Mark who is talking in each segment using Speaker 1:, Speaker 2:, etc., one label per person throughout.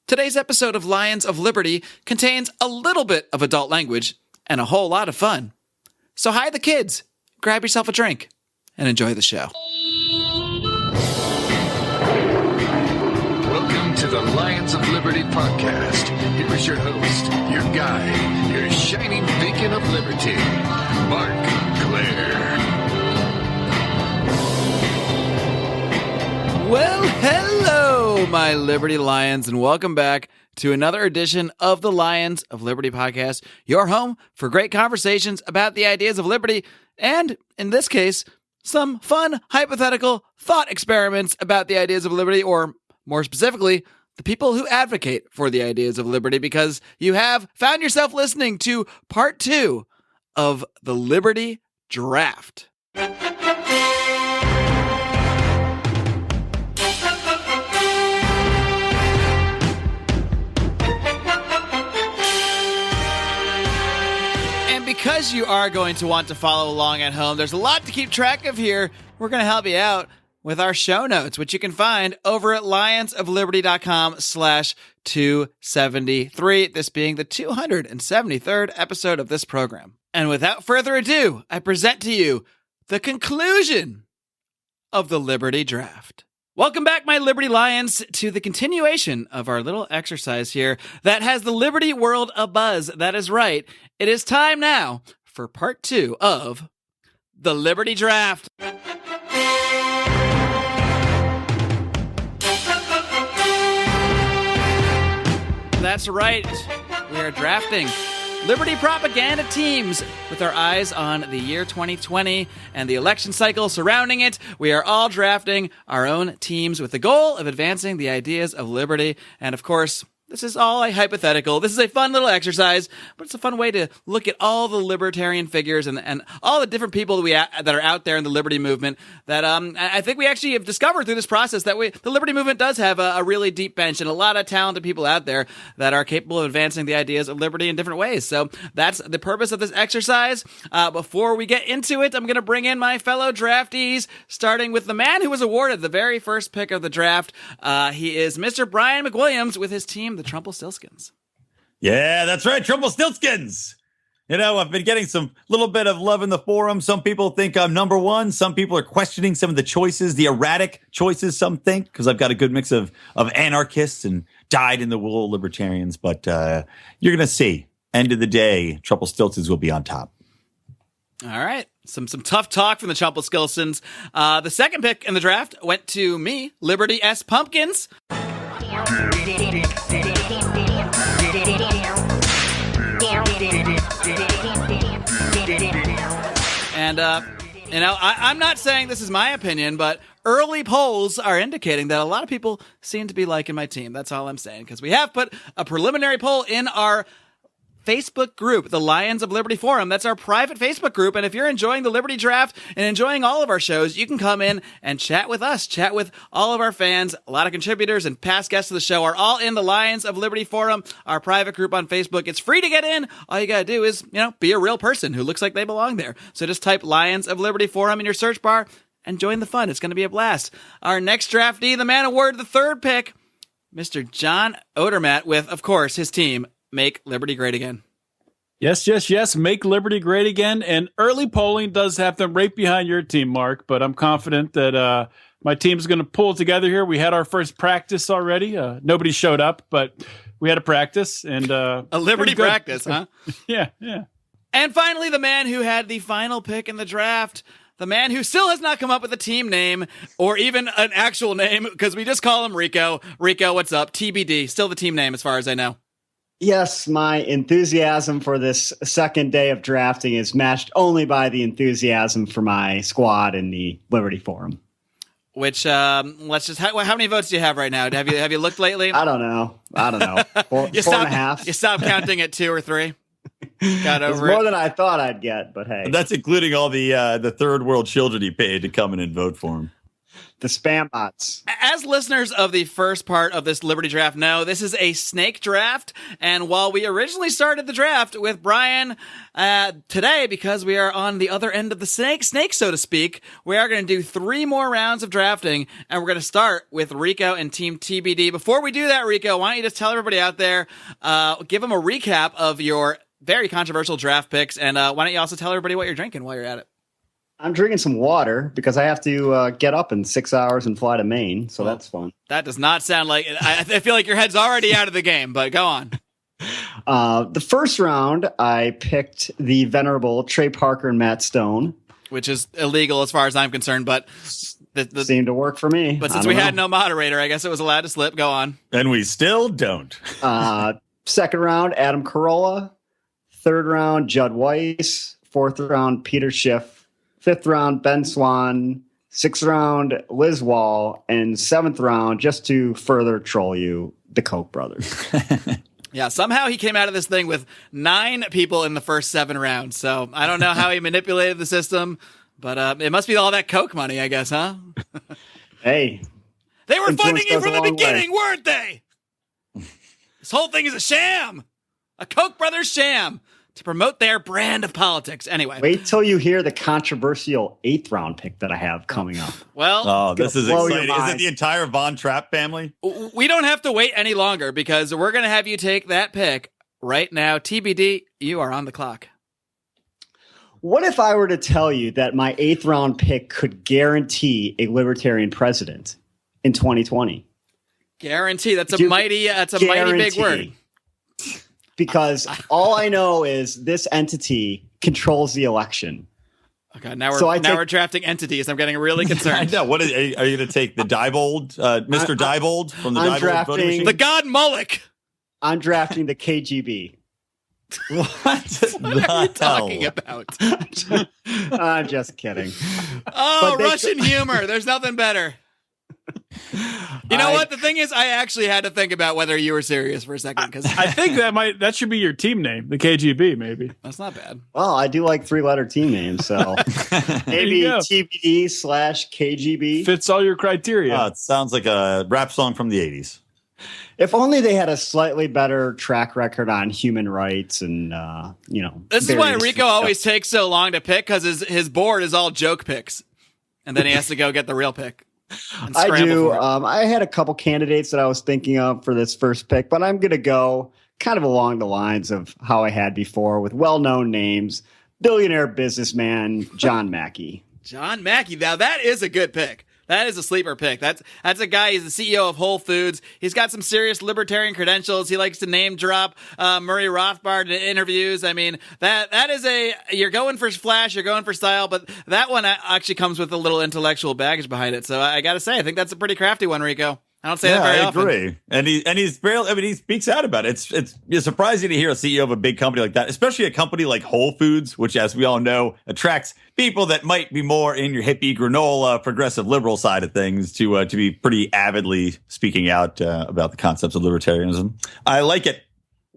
Speaker 1: Today's episode of Lions of Liberty contains a little bit of adult language and a whole lot of fun. So hide the kids, grab yourself a drink, and enjoy the show.
Speaker 2: Welcome to the Lions of Liberty podcast. Here is your host, your guide, your shining beacon of liberty, Marc Clair.
Speaker 1: Well, hello, my Liberty Lions, and welcome back to another edition of the Lions of Liberty podcast, your home for great conversations about the ideas of liberty, and, in this case, some fun, hypothetical thought experiments about the ideas of liberty, or more specifically, the people who advocate for the ideas of liberty, because you have found yourself listening to part 2 of the Liberty Draft. Because you are going to want to follow along at home, there's a lot to keep track of here. We're going to help you out with our show notes, which you can find over at lionsofliberty.com/273, this being the 273rd episode of this program. And without further ado, I present to you the conclusion of the Liberty Draft. Welcome back, my Liberty Lions, to the continuation of our little exercise here that has the Liberty world abuzz. That is right. It is time now for part 2 of the Liberty Draft. That's right. We are drafting Liberty propaganda teams with our eyes on the year 2020 and the election cycle surrounding it. We are all drafting our own teams with the goal of advancing the ideas of liberty. And of course, this is all a hypothetical. This is a fun little exercise, but it's a fun way to look at all the libertarian figures and all the different people that are out there in the liberty movement that I think we actually have discovered through this process that the liberty movement does have a really deep bench and a lot of talented people out there that are capable of advancing the ideas of liberty in different ways. So that's the purpose of this exercise. Before we get into it, I'm going to bring in my fellow draftees, starting with the man who was awarded the very first pick of the draft. He is Mr. Brian McWilliams with his team, the Trumpelstiltskins.
Speaker 3: Yeah, that's right. Trumpelstiltskins. You know, I've been getting some little bit of love in the forum. Some people think I'm number one. Some people are questioning some of the choices, the erratic choices, some think, because I've got a good mix of anarchists and dyed-in-the-wool libertarians. But you're going to see, end of the day, Trumpelstiltskins will be on top.
Speaker 1: All right. Some tough talk from the Trumpelstiltskins. The second pick in the draft went to me, Liberty S. Pumpkins. And, I'm not saying this is my opinion, but early polls are indicating that a lot of people seem to be liking my team. That's all I'm saying, because we have put a preliminary poll in our Facebook group, the Lions of Liberty Forum. That's our private Facebook group. And if you're enjoying the Liberty Draft and enjoying all of our shows, you can come in and chat with us, chat with all of our fans. A lot of contributors and past guests of the show are all in the Lions of Liberty Forum, our private group on Facebook. It's free to get in. All you got to do is, be a real person who looks like they belong there. So just type Lions of Liberty Forum in your search bar and join the fun. It's going to be a blast. Our next draftee, the man awarded the third pick, Mr. John Odermatt with, of course, his team, Make Liberty Great Again.
Speaker 4: Yes. Make Liberty great again. And early polling does have them right behind your team, Mark, but I'm confident that my team's going to pull together here. We had our first practice already. Nobody showed up, but we had a practice. And
Speaker 1: a Liberty practice, huh?
Speaker 4: Yeah.
Speaker 1: And finally, the man who had the final pick in the draft, the man who still has not come up with a team name or even an actual name, because we just call him Rico. Rico, what's up? TBD, still the team name as far as I know.
Speaker 5: Yes, my enthusiasm for this second day of drafting is matched only by the enthusiasm for my squad in the Liberty Forum.
Speaker 1: Which, how many votes do you have right now? Have you looked lately?
Speaker 5: I don't know. Four and a half.
Speaker 1: You stopped counting at 2 or 3? Got over
Speaker 5: it. More than I thought I'd get, but hey.
Speaker 3: That's including all the third world children he paid to come in and vote for him.
Speaker 5: The spam bots.
Speaker 1: As listeners of the first part of this Liberty Draft know, this is a snake draft. And while we originally started the draft with Brian today, because we are on the other end of the snake, so to speak, we are going to do 3 more rounds of drafting. And we're going to start with Rico and Team TBD. Before we do that, Rico, why don't you just tell everybody out there, give them a recap of your very controversial draft picks. And why don't you also tell everybody what you're drinking while you're at it?
Speaker 5: I'm drinking some water because I have to get up in 6 hours and fly to Maine, so that's fun.
Speaker 1: That does not sound like – I feel like your head's already out of the game, but go on.
Speaker 5: The first round, I picked the venerable Trey Parker and Matt Stone.
Speaker 1: Which is illegal as far as I'm concerned, but
Speaker 5: seemed to work for me.
Speaker 1: But since we had no moderator, I guess it was allowed to slip. Go on.
Speaker 3: And we still don't.
Speaker 5: Second round, Adam Carolla. Third round, Judd Weiss. Fourth round, Peter Schiff. Fifth round, Ben Swan. Sixth round, Liz Wall. And seventh round, just to further troll you, the Koch brothers.
Speaker 1: Yeah, somehow he came out of this thing with 9 people in the first 7 rounds. So I don't know how he manipulated the system, but it must be all that Coke money, I guess, huh?
Speaker 5: Hey.
Speaker 1: They were funding you from the beginning, weren't they? This whole thing is a sham. A Koch brothers sham to promote their brand of politics. Anyway.
Speaker 5: Wait till you hear the controversial 8th round pick that I have coming up.
Speaker 1: Well,
Speaker 3: this is exciting. Is it the entire Von Trapp family?
Speaker 1: We don't have to wait any longer because we're going to have you take that pick right now. TBD, you are on the clock.
Speaker 5: What if I were to tell you that my 8th round pick could guarantee a libertarian president in 2020?
Speaker 1: Guarantee. That's a mighty big word.
Speaker 5: Because all I know is this entity controls the election.
Speaker 1: Okay, now we're drafting entities. I'm getting really concerned.
Speaker 3: I know. What are you going to take? The Diebold, Mr. Diebold from the Diebold voting machine?
Speaker 1: The God Mullick.
Speaker 5: I'm drafting the KGB.
Speaker 3: What
Speaker 1: are you talking about?
Speaker 5: I'm just kidding.
Speaker 1: Oh, Russian humor. There's nothing better. You know what? The thing is, I actually had to think about whether you were serious for a second because
Speaker 4: I think that should be your team name, the KGB. Maybe
Speaker 1: that's not bad.
Speaker 5: Well, I do like 3-letter team names, so maybe TBD/KGB
Speaker 4: fits all your criteria.
Speaker 3: It sounds like a rap song from the 80s.
Speaker 5: If only they had a slightly better track record on human rights and
Speaker 1: This is why Rico always takes so long to pick because his board is all joke picks, and then he has to go get the real pick.
Speaker 5: I do. I had a couple candidates that I was thinking of for this first pick, but I'm going to go kind of along the lines of how I had before with well-known names. Billionaire businessman John Mackey.
Speaker 1: John Mackey. Now, that is a good pick. That is a sleeper pick. That's a guy. He's the CEO of Whole Foods. He's got some serious libertarian credentials. He likes to name drop Murray Rothbard in interviews. I mean, that is you're going for flash, you're going for style, but that one actually comes with a little intellectual baggage behind it. So I got to say, I think that's a pretty crafty one, Rico. I don't say that very often.
Speaker 3: I agree. And he's barely, he speaks out about it. It's surprising to hear a CEO of a big company like that, especially a company like Whole Foods, which, as we all know, attracts people that might be more in your hippie granola, progressive liberal side of things to be pretty avidly speaking out about the concepts of libertarianism. I like it.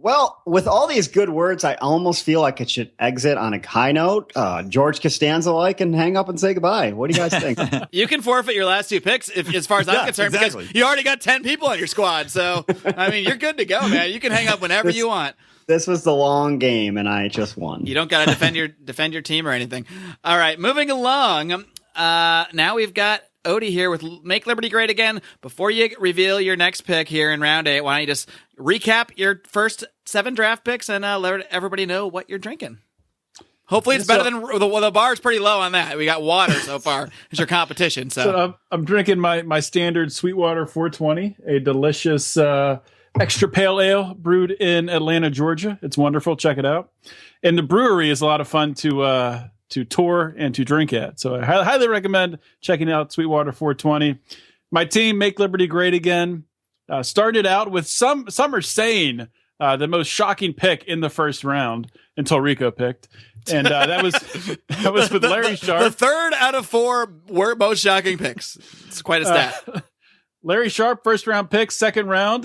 Speaker 5: Well, with all these good words, I almost feel like it should exit on a high note. George Costanza-like and hang up and say goodbye. What do you guys think?
Speaker 1: You can forfeit your last 2 picks, as far as I'm concerned, because you already got 10 people on your squad. So, I mean, you're good to go, man. You can hang up whenever you want.
Speaker 5: This was the long game, and I just won.
Speaker 1: You don't got to defend your team or anything. All right, moving along. Now we've got Odie here with Make Liberty Great Again. Before you reveal your next pick here in round 8, why don't you just recap your first 7 draft picks and let everybody know what you're drinking. Hopefully it's better than the bar's pretty low on that. We got water so far as your competition. So
Speaker 4: I'm drinking my standard Sweetwater 420, a delicious extra pale ale brewed in Atlanta, Georgia. It's wonderful. Check it out. And the brewery is a lot of fun to tour and to drink at. So I highly recommend checking out Sweetwater 420. My team, Make Liberty Great Again, started out with some are saying the most shocking pick in the first round until Rico picked. And that was with Larry Sharp.
Speaker 1: The 3rd out of 4 were most shocking picks. It's quite a stat.
Speaker 4: Larry Sharp, first round pick. Second round,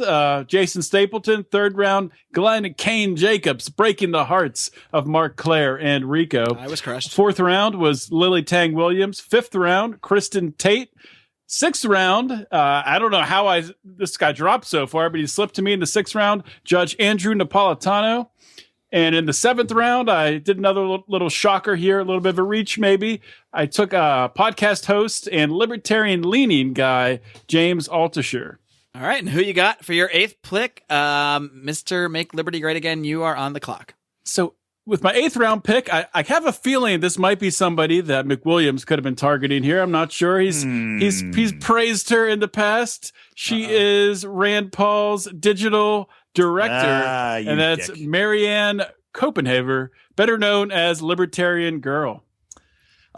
Speaker 4: Jason Stapleton. Third round, Glenn Kane Jacobs, breaking the hearts of Marc Clair and Rico.
Speaker 1: I was crushed.
Speaker 4: Fourth round was Lily Tang Williams. Fifth round, Kristen Tate. Sixth round, I don't know how this guy dropped so far, but he slipped to me in the sixth round, Judge Andrew Napolitano. And in the seventh round, I did another little shocker here, a little bit of a reach maybe. I took a podcast host and libertarian-leaning guy, James Altucher.
Speaker 1: All right, and who you got for your eighth pick? Mr. Make Liberty Great Again, you are on the clock.
Speaker 4: So with my eighth round pick, I have a feeling this might be somebody that McWilliams could have been targeting here. I'm not sure. He's praised her in the past. She is Rand Paul's digital director, and that's Marianne Copenhaver, better known as Libertarian Girl.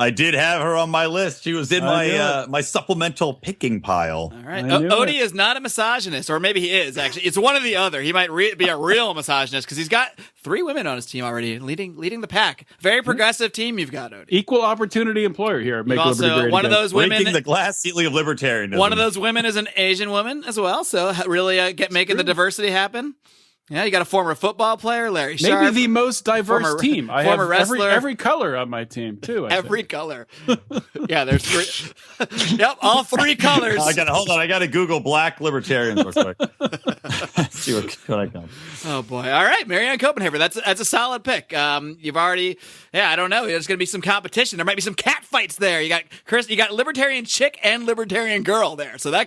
Speaker 3: I did have her on my list. She was in my supplemental picking pile.
Speaker 1: All right. Odie is not a misogynist, or maybe he is, actually. It's one or the other. He might be a real misogynist because he's got 3 women on his team already, leading the pack. Very progressive team you've got, Odie.
Speaker 4: Equal opportunity employer here. Make
Speaker 1: also one of those women.
Speaker 3: Breaking the glass ceiling of libertarianism.
Speaker 1: One of those women is an Asian woman as well, so really making the diversity happen. Yeah, you got a former football player, Larry Sharp.
Speaker 4: Maybe the most diverse team. I have
Speaker 1: wrestler.
Speaker 4: every color on my team, too.
Speaker 1: Every color. Yeah, there's 3. Yep, all 3 colors.
Speaker 3: Hold on. I got to Google black libertarians real quick. See what I got.
Speaker 1: Oh, boy. All right, Marianne Copenhaver. That's a solid pick. You've already, I don't know. There's going to be some competition. There might be some cat fights there. You got Chris. You got Libertarian Chick and Libertarian Girl there. So there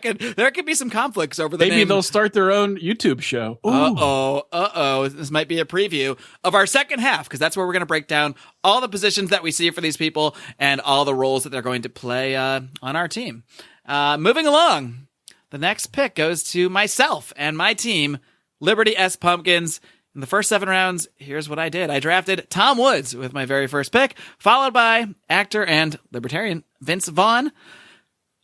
Speaker 1: could be some conflicts over the
Speaker 4: Maybe they'll start their own YouTube show.
Speaker 1: Uh-oh. This might be a preview of our second half, because that's where we're going to break down all the positions that we see for these people and all the roles that they're going to play on our team. Moving along, the next pick goes to myself and my team, Liberty S Pumpkins. In the first 7 rounds, here's what I did. I drafted Tom Woods with my very first pick, followed by actor and libertarian Vince Vaughn,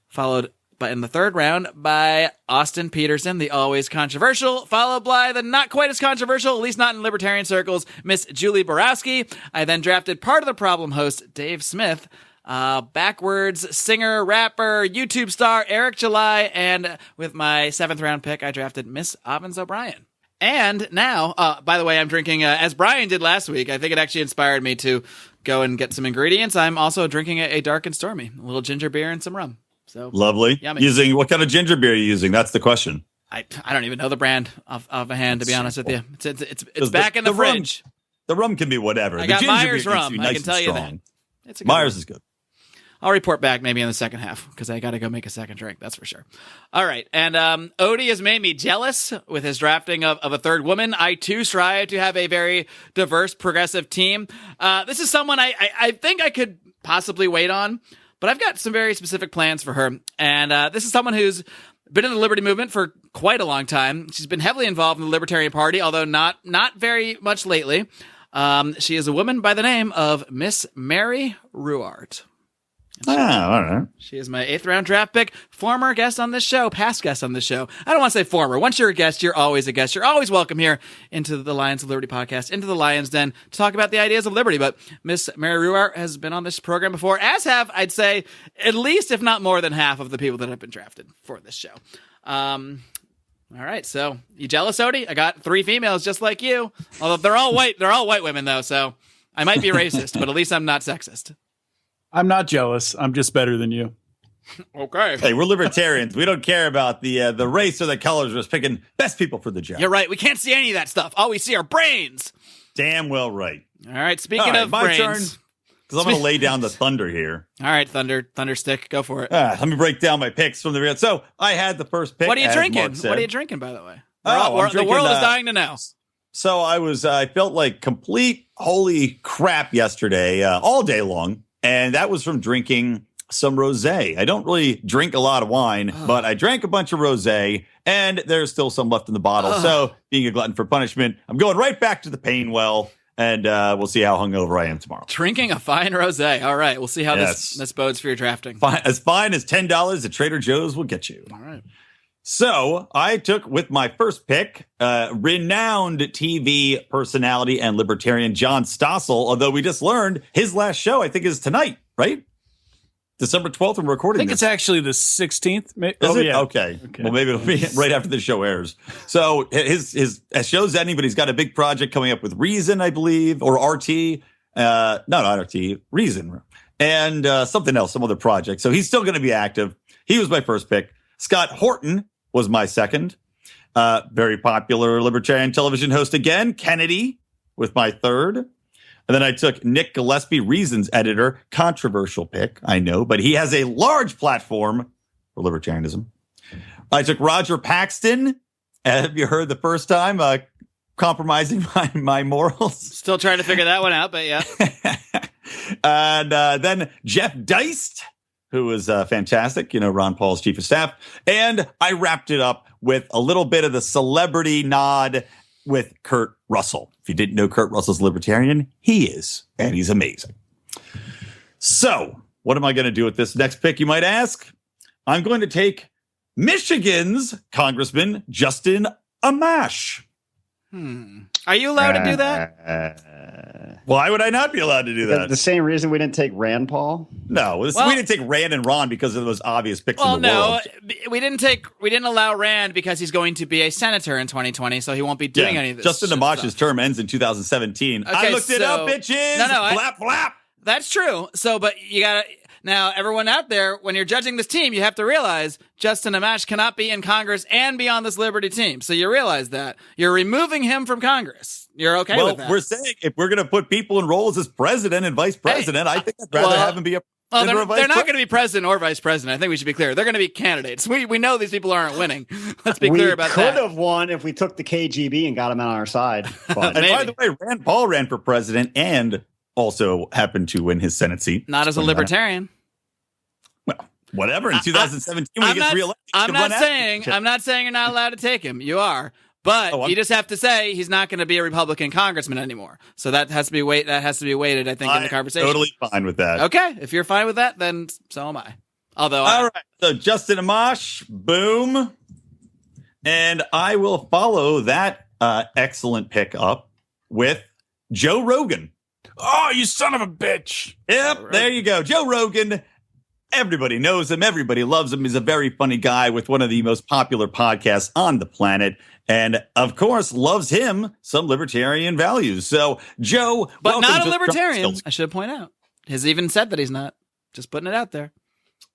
Speaker 1: followed but in the 3rd round by Austin Peterson, the always controversial, followed by the not quite as controversial, at least not in libertarian circles, Miss Julie Borowski. I then drafted part of the problem host, Dave Smith, backwards singer, rapper, YouTube star, Eric July, and with my 7th round pick, I drafted Miss Ovens O'Brien. And now, by the way, I'm drinking, as Brian did last week, I think it actually inspired me to go and get some ingredients. I'm also drinking a dark and stormy, a little ginger beer and some rum. So
Speaker 3: lovely.
Speaker 1: Yummy.
Speaker 3: Using what kind of ginger beer are you using? That's the question.
Speaker 1: I don't even know the brand off a hand, to be honest with you. It's back in the fridge.
Speaker 3: The rum can be whatever.
Speaker 1: I got Myers rum. I can tell you that. It's a good
Speaker 3: Myers
Speaker 1: one.
Speaker 3: is good.
Speaker 1: I'll report back maybe in the second half, because I got to go make a second drink. That's for sure. All right. And Odie has made me jealous with his drafting of a 3rd woman. I, too, strive to have a very diverse, progressive team. This is someone I think I could possibly wait on, but I've got some very specific plans for her. And this is someone who's been in the Liberty movement for quite a long time. She's been heavily involved in the Libertarian Party, although not very much lately. She is a woman by the name of Miss Mary Ruart.
Speaker 3: All right.
Speaker 1: She is my 8th round draft pick, former guest on this show, past guest on this show. I don't want to say former. Once you're a guest, you're always a guest. You're always welcome here into the Lions of Liberty podcast, into the Lion's Den, to talk about the ideas of liberty. But Miss Mary Ruart has been on this program before, as have, I'd say, at least, if not more than half of the people that have been drafted for this show. All right, so you jealous, Odie? I got 3 females just like you. Although they're all white women, though, so I might be racist, but at least I'm not sexist.
Speaker 4: I'm not jealous. I'm just better than you.
Speaker 1: Okay.
Speaker 3: Hey, we're libertarians. We don't care about the race or the colors. We're just picking best people for the job.
Speaker 1: You're right. We can't see any of that stuff. All we see are brains.
Speaker 3: Damn well right.
Speaker 1: All right. Speaking of
Speaker 3: my
Speaker 1: brains.
Speaker 3: turn, because I'm going to lay down the thunder here.
Speaker 1: All right, thunder stick. Go for it.
Speaker 3: Let me break down my picks from the real. So I had the first pick.
Speaker 1: What are you drinking?
Speaker 3: What
Speaker 1: are you drinking, by the way?
Speaker 3: The
Speaker 1: world is dying to know.
Speaker 3: So I felt like complete holy crap yesterday, all day long. And that was from drinking some rosé. I don't really drink a lot of wine, but I drank a bunch of rosé, and there's still some left in the bottle. So being a glutton for punishment, I'm going right back to the pain well, and we'll see how hungover I am tomorrow.
Speaker 1: Drinking a fine rosé. All right. We'll see how this bodes for your drafting.
Speaker 3: Fine as $10 at Trader Joe's will get you.
Speaker 1: All right.
Speaker 3: So I took with my first pick, renowned TV personality and libertarian John Stossel, although we just learned his last show, I think, is tonight, right? December 12th, I'm recording
Speaker 4: I think it's actually the 16th.
Speaker 3: Is it? Yeah. Okay. Well, maybe it'll be right after the show airs. So his show's ending, but he's got a big project coming up with Reason, I believe, or RT. No, not RT, Reason. And something else, some other project. So he's still going to be active. He was my first pick. Scott Horton was my second. Very popular libertarian television host again. Kennedy with my third. And then I took Nick Gillespie, Reasons editor. Controversial pick, I know, but he has a large platform for libertarianism. I took Roger Paxton. Have you heard the first time? Compromising my morals.
Speaker 1: Still trying to figure that one out, but yeah.
Speaker 3: And then Jeff Deist, who was fantastic, Ron Paul's chief of staff. And I wrapped it up with a little bit of the celebrity nod with Kurt Russell. If you didn't know Kurt Russell's libertarian, he is, and he's amazing. So what am I going to do with this next pick, you might ask? I'm going to take Michigan's Congressman Justin Amash.
Speaker 1: Are you allowed to do that?
Speaker 3: Why would I not be allowed to do that?
Speaker 5: The same reason we didn't take Rand Paul?
Speaker 3: No, we didn't take Rand and Ron because of those obvious picks in the world.
Speaker 1: We didn't allow Rand because he's going to be a senator in 2020, so he won't be doing any of this.
Speaker 3: Justin Amash's term ends in 2017.
Speaker 1: Okay,
Speaker 3: I looked it up, bitches.
Speaker 1: No,
Speaker 3: flap, flap.
Speaker 1: That's true. So, but you gotta. Now, everyone out there, when you're judging this team, you have to realize Justin Amash cannot be in Congress and be on this Liberty team. So you realize that. You're removing him from Congress. You're okay with that?
Speaker 3: Well, we're saying if we're going to put people in roles as president and vice president, I think I'd rather have him be a president or vice
Speaker 1: they're not
Speaker 3: president.
Speaker 1: going to be president or vice president. I think we should be clear. They're going to be candidates. We know these people aren't winning. Let's be clear about that.
Speaker 5: We could have won if we took the KGB and got him on our side. But
Speaker 3: And by the way, Rand Paul ran for president and also happened to win his Senate seat.
Speaker 1: Not as a libertarian.
Speaker 3: Well, whatever. In 2017, when he gets reelected,
Speaker 1: I'm not saying you're not allowed to take him. You are, but you just have to say he's not going to be a Republican congressman anymore. So that has to be weighted. I think, in the conversation.
Speaker 3: Totally fine with that.
Speaker 1: Okay, if you're fine with that, then so am I. Although,
Speaker 3: all right. So Justin Amash, boom, and I will follow that excellent pick up with Joe Rogan.
Speaker 4: Oh, you son of a bitch!
Speaker 3: Yep, right. There you go, Joe Rogan. Everybody knows him. Everybody loves him. He's a very funny guy with one of the most popular podcasts on the planet. And, of course, loves him some libertarian values. So, Joe.
Speaker 1: But not a libertarian, I should point out. Has even said that he's not. Just putting it out there.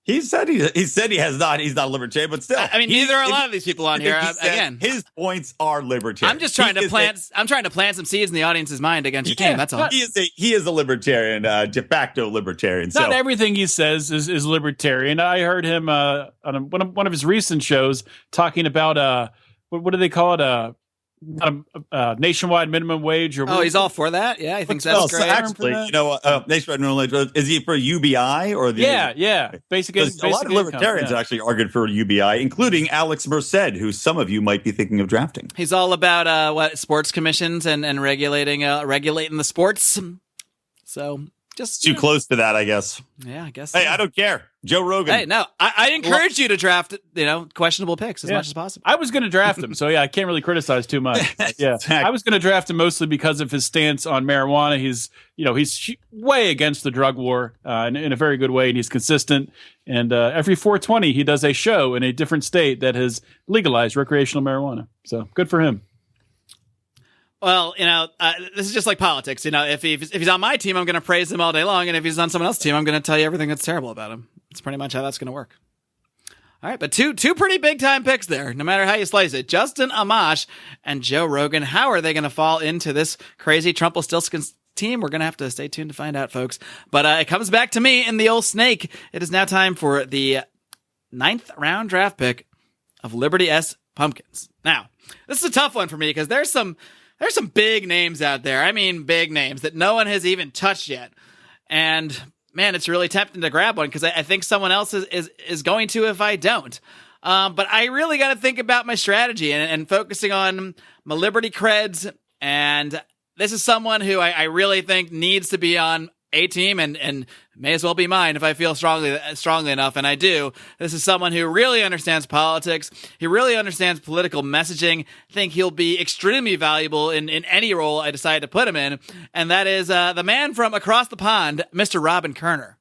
Speaker 3: He said he has not. He's not a libertarian, but still.
Speaker 1: I mean, neither are a lot of these people on here. Again,
Speaker 3: his points are libertarian.
Speaker 1: I'm just trying to plant some seeds in the audience's mind against your team. That's all.
Speaker 3: He is a libertarian, de facto libertarian.
Speaker 4: Not everything he says is libertarian. I heard him on one of his recent shows talking about what do they call it? Nationwide minimum wage, or
Speaker 1: he's all for that. Yeah, I think that's great.
Speaker 3: So actually, nationwide minimum wage, is he for UBI or the?
Speaker 4: Yeah, basic
Speaker 3: a lot of libertarians actually argued for UBI, including Alex Merced, who some of you might be thinking of drafting.
Speaker 1: He's all about sports commissions and regulating the sports. So just
Speaker 3: too close to that, I guess.
Speaker 1: Yeah, I guess.
Speaker 3: Hey, I don't care. Joe Rogan.
Speaker 1: Hey, no, I encourage you to draft, questionable picks as much as possible.
Speaker 4: I was going to draft him, so I can't really criticize too much. Yeah, I was going to draft him mostly because of his stance on marijuana. He's way against the drug war in a very good way, and he's consistent. And every 420, he does a show in a different state that has legalized recreational marijuana. So good for him.
Speaker 1: Well, this is just like politics. If he's on my team, I'm going to praise him all day long, and if he's on someone else's team, I'm going to tell you everything that's terrible about him. It's pretty much how that's going to work. All right, but two pretty big time picks there, no matter how you slice it. Justin Amash and Joe Rogan. How are they going to fall into this crazy Trumpelstiltskin team? We're going to have to stay tuned to find out, folks. But it comes back to me in the old snake. It is now time for the 9th round draft pick of Liberty S Pumpkins. Now, this is a tough one for me because there's some big names out there. I mean, big names that no one has even touched yet. And man, it's really tempting to grab one because I think someone else is going to if I don't. But I really got to think about my strategy and focusing on my Liberty creds. And this is someone who I really think needs to be on a team and may as well be mine if I feel strongly enough, and I do. This is someone who really understands politics. He really understands political messaging. I think he'll be extremely valuable in any role I decide to put him in, and that is the man from across the pond, Mr. Robin Kerner.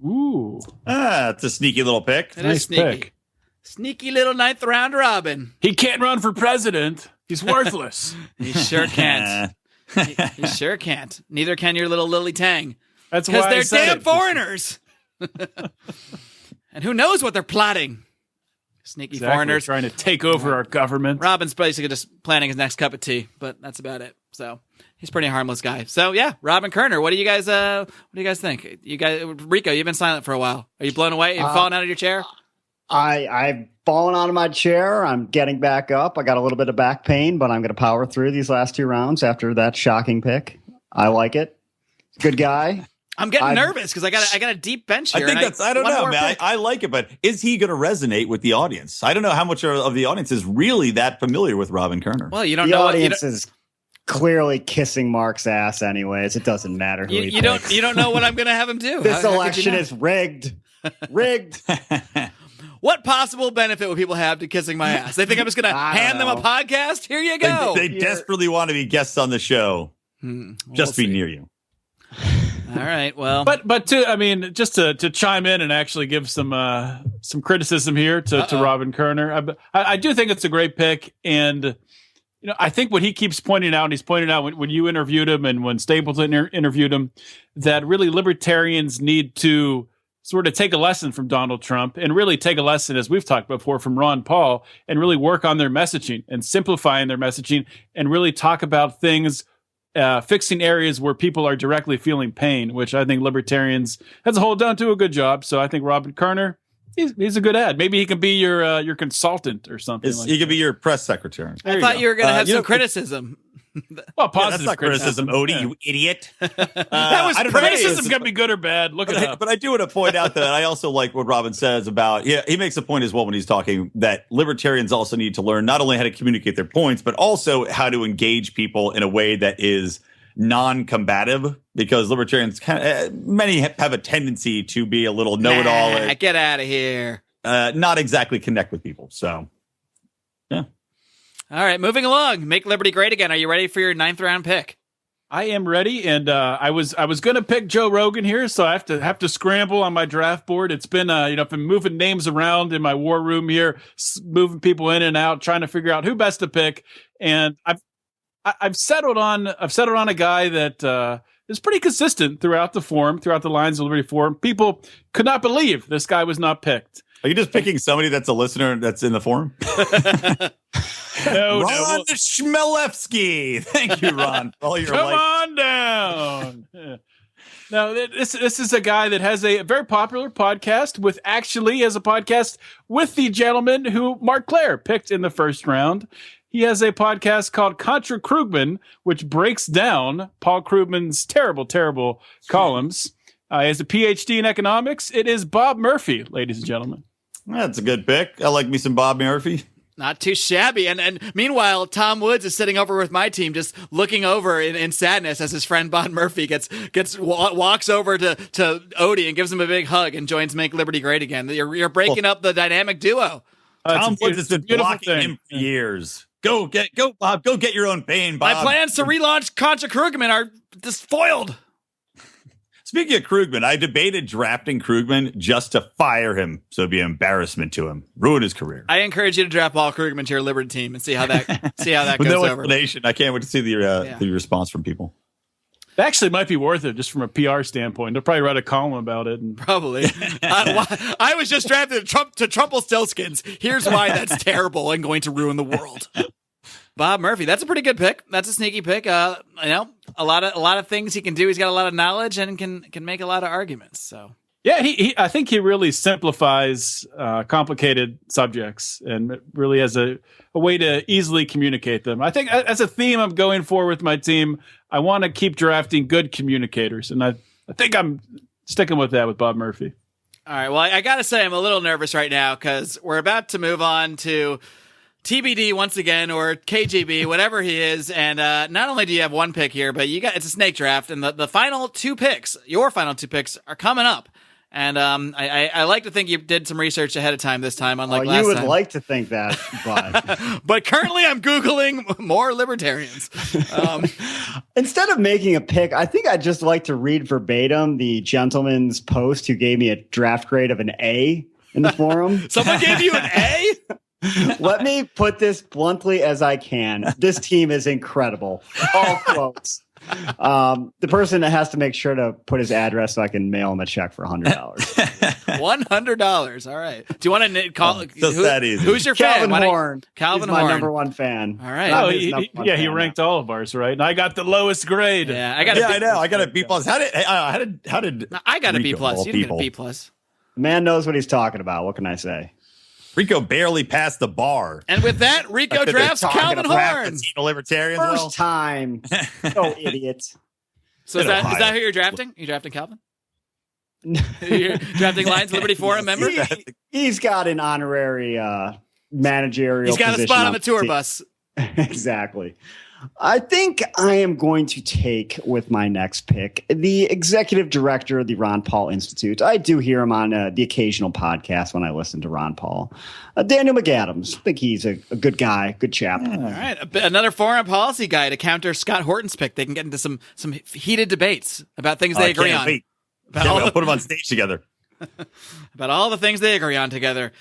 Speaker 4: Ooh.
Speaker 3: It's a sneaky little pick.
Speaker 4: Nice pick.
Speaker 1: Sneaky little 9th round Robin.
Speaker 4: He can't run for president. He's worthless.
Speaker 1: He sure can't. He sure can't. Neither can your little Lily Tang.
Speaker 4: That's why
Speaker 1: because they're damn foreigners. And who knows what they're plotting? Sneaky foreigners
Speaker 4: trying to take over our government.
Speaker 1: Robin's basically just planning his next cup of tea, but that's about it. So he's a pretty harmless guy. So yeah, Robin Kerner. What do you guys think? You guys, Rico, you've been silent for a while. Are you blown away? Are you falling out of your chair?
Speaker 5: I've fallen out of my chair. I'm getting back up. I got a little bit of back pain, but I'm going to power through these last 2 rounds after that shocking pick. I like it. Good guy.
Speaker 1: I'm getting nervous because I got a deep bench here.
Speaker 3: I don't know, man. I like it, but is he going to resonate with the audience? I don't know how much of the audience is really that familiar with Robin Kerner.
Speaker 1: Well, you don't
Speaker 5: know.
Speaker 1: The
Speaker 5: audience is clearly kissing Mark's ass anyways. It doesn't matter who he picks.
Speaker 1: You don't know what I'm going to have him do.
Speaker 5: This election is rigged. Rigged.
Speaker 1: What possible benefit would people have to kissing my ass? They think I'm just going to hand them a podcast? Here you go.
Speaker 3: They desperately want to be guests on the show. Just be near you.
Speaker 1: All right. Well,
Speaker 4: but just to chime in and actually give some criticism here to Robin Kerner. I do think it's a great pick, and I think what he keeps pointing out, and he's pointed out when you interviewed him and when Stapleton interviewed him, that really libertarians need to sort of take a lesson from Donald Trump and really take a lesson, as we've talked before, from Ron Paul, and really work on their messaging and simplifying their messaging and really talk about things. Fixing areas where people are directly feeling pain, which I think libertarians as a whole done to a good job. So I think Robin Kerner, he's a good ad. Maybe he can be your consultant or something.
Speaker 3: He could be your press secretary.
Speaker 1: I thought you were going to have some criticism.
Speaker 4: Well, positive
Speaker 3: that's not criticism, Odie, you idiot.
Speaker 4: That was criticism. Can be good or bad. Look it up.
Speaker 3: But I do want to point out that I also like what Robin says about, he makes a point as well when he's talking that libertarians also need to learn not only how to communicate their points, but also how to engage people in a way that is non-combative, because libertarians many have a tendency to be a little know-it-all.
Speaker 1: Get out of here.
Speaker 3: Not exactly connect with people. So, yeah.
Speaker 1: All right, moving along. Make Liberty great again. Are you ready for your 9th round pick?
Speaker 4: I am ready, and I was going to pick Joe Rogan here, so I have to scramble on my draft board. It's been I've been moving names around in my war room here, moving people in and out, trying to figure out who best to pick, and I've settled on a guy that is pretty consistent throughout the Lions of Liberty forum. People could not believe this guy was not picked.
Speaker 3: Are you just picking somebody that's a listener that's in the forum? Ron Schmelewski. Thank you, Ron. For all your
Speaker 4: Come on down. Yeah. Now, this is a guy that has a very popular podcast has a podcast with the gentleman who Marc Clair picked in the first round. He has a podcast called Contra Krugman, which breaks down Paul Krugman's terrible, terrible columns. He has a PhD in economics. It is Bob Murphy, ladies and gentlemen.
Speaker 3: That's a good pick. I like me some Bob Murphy.
Speaker 1: Not too shabby. And meanwhile, Tom Woods is sitting over with my team, just looking over in sadness as his friend Bob Murphy walks over to Odie and gives him a big hug and joins Make Liberty Great Again. You're breaking up the dynamic duo.
Speaker 3: Tom Woods has been blocking him for years. Go, Bob. Go get your own pain, Bob.
Speaker 1: My plans to relaunch Contra Krugman are just foiled.
Speaker 3: Speaking of Krugman, I debated drafting Krugman just to fire him, so it'd be an embarrassment to him, ruin his career.
Speaker 1: I encourage you to draft Paul Krugman to your Liberty team and see how that
Speaker 3: With
Speaker 1: goes
Speaker 3: no
Speaker 1: over.
Speaker 3: explanation. I can't wait to see the response from people.
Speaker 4: It actually might be worth it just from a PR standpoint. They'll probably write a column about it.
Speaker 1: Probably. I was just drafted to Trumpelstiltskins. Here's why that's terrible and going to ruin the world. Bob Murphy, that's a pretty good pick. That's a sneaky pick. A lot of things he can do. He's got a lot of knowledge and can make a lot of arguments. So
Speaker 4: yeah, I think he really simplifies complicated subjects and really has a way to easily communicate them. I think as a theme I'm going for with my team, I want to keep drafting good communicators, and I think I'm sticking with that with Bob Murphy.
Speaker 1: All right. Well, I got to say I'm a little nervous right now because we're about to move on to TBD once again, or KGB, whatever he is. And not only do you have one pick here, but it's a snake draft, and the final 2 picks, your final 2 picks, are coming up. And I like to think you did some research ahead of time this time, unlike last time.
Speaker 5: You would like to think that, but
Speaker 1: but currently I'm Googling more libertarians.
Speaker 5: Instead of making a pick, I think I'd just like to read verbatim the gentleman's post who gave me a draft grade of an A in the forum.
Speaker 1: Someone gave you an A?
Speaker 5: Let me put this bluntly as I can. This team is incredible. All quotes. The person that has to make sure to put his address so I can mail him a check for $100.
Speaker 1: $100. All right. Do you want to call?
Speaker 3: Just that easy.
Speaker 1: Who's your
Speaker 5: Calvin
Speaker 1: fan?
Speaker 5: Horn.
Speaker 1: Calvin
Speaker 5: He's my
Speaker 1: Horn.
Speaker 5: number one fan.
Speaker 1: All right.
Speaker 5: Not
Speaker 4: Oh,
Speaker 5: his number one
Speaker 4: he
Speaker 5: fan,
Speaker 4: ranked all of ours, right? And I got the lowest grade.
Speaker 1: Yeah,
Speaker 3: I know. I got a B plus. How did
Speaker 1: I got a B
Speaker 3: Rico,
Speaker 1: plus.
Speaker 3: of
Speaker 1: You
Speaker 3: all
Speaker 1: didn't get a
Speaker 3: people?
Speaker 1: B plus.
Speaker 5: The man knows what he's talking about. What can I say?
Speaker 3: Rico barely passed the bar?
Speaker 1: And with that, Rico drafts
Speaker 5: talking
Speaker 1: Calvin
Speaker 5: about
Speaker 1: Horn.
Speaker 3: Libertarians.
Speaker 5: First time. Oh, idiot.
Speaker 1: So is
Speaker 3: In
Speaker 1: that
Speaker 3: Ohio.
Speaker 1: who you're drafting? You drafting Calvin? You're drafting Lions Liberty Forum member?
Speaker 5: He's got an honorary managerial
Speaker 1: He's got a
Speaker 5: position
Speaker 1: spot on the tour
Speaker 5: team.
Speaker 1: bus.
Speaker 5: Exactly. I think I am going to take with my next pick the executive director of the Ron Paul Institute. I do hear him on the occasional podcast when I listen to Ron Paul. Daniel McAdams. I think he's a good guy, good chap.
Speaker 1: All right, another foreign policy guy to counter Scott Horton's pick. They can get into some heated debates about things they agree on.
Speaker 3: We'll put them on stage together.
Speaker 1: About all the things they agree on together.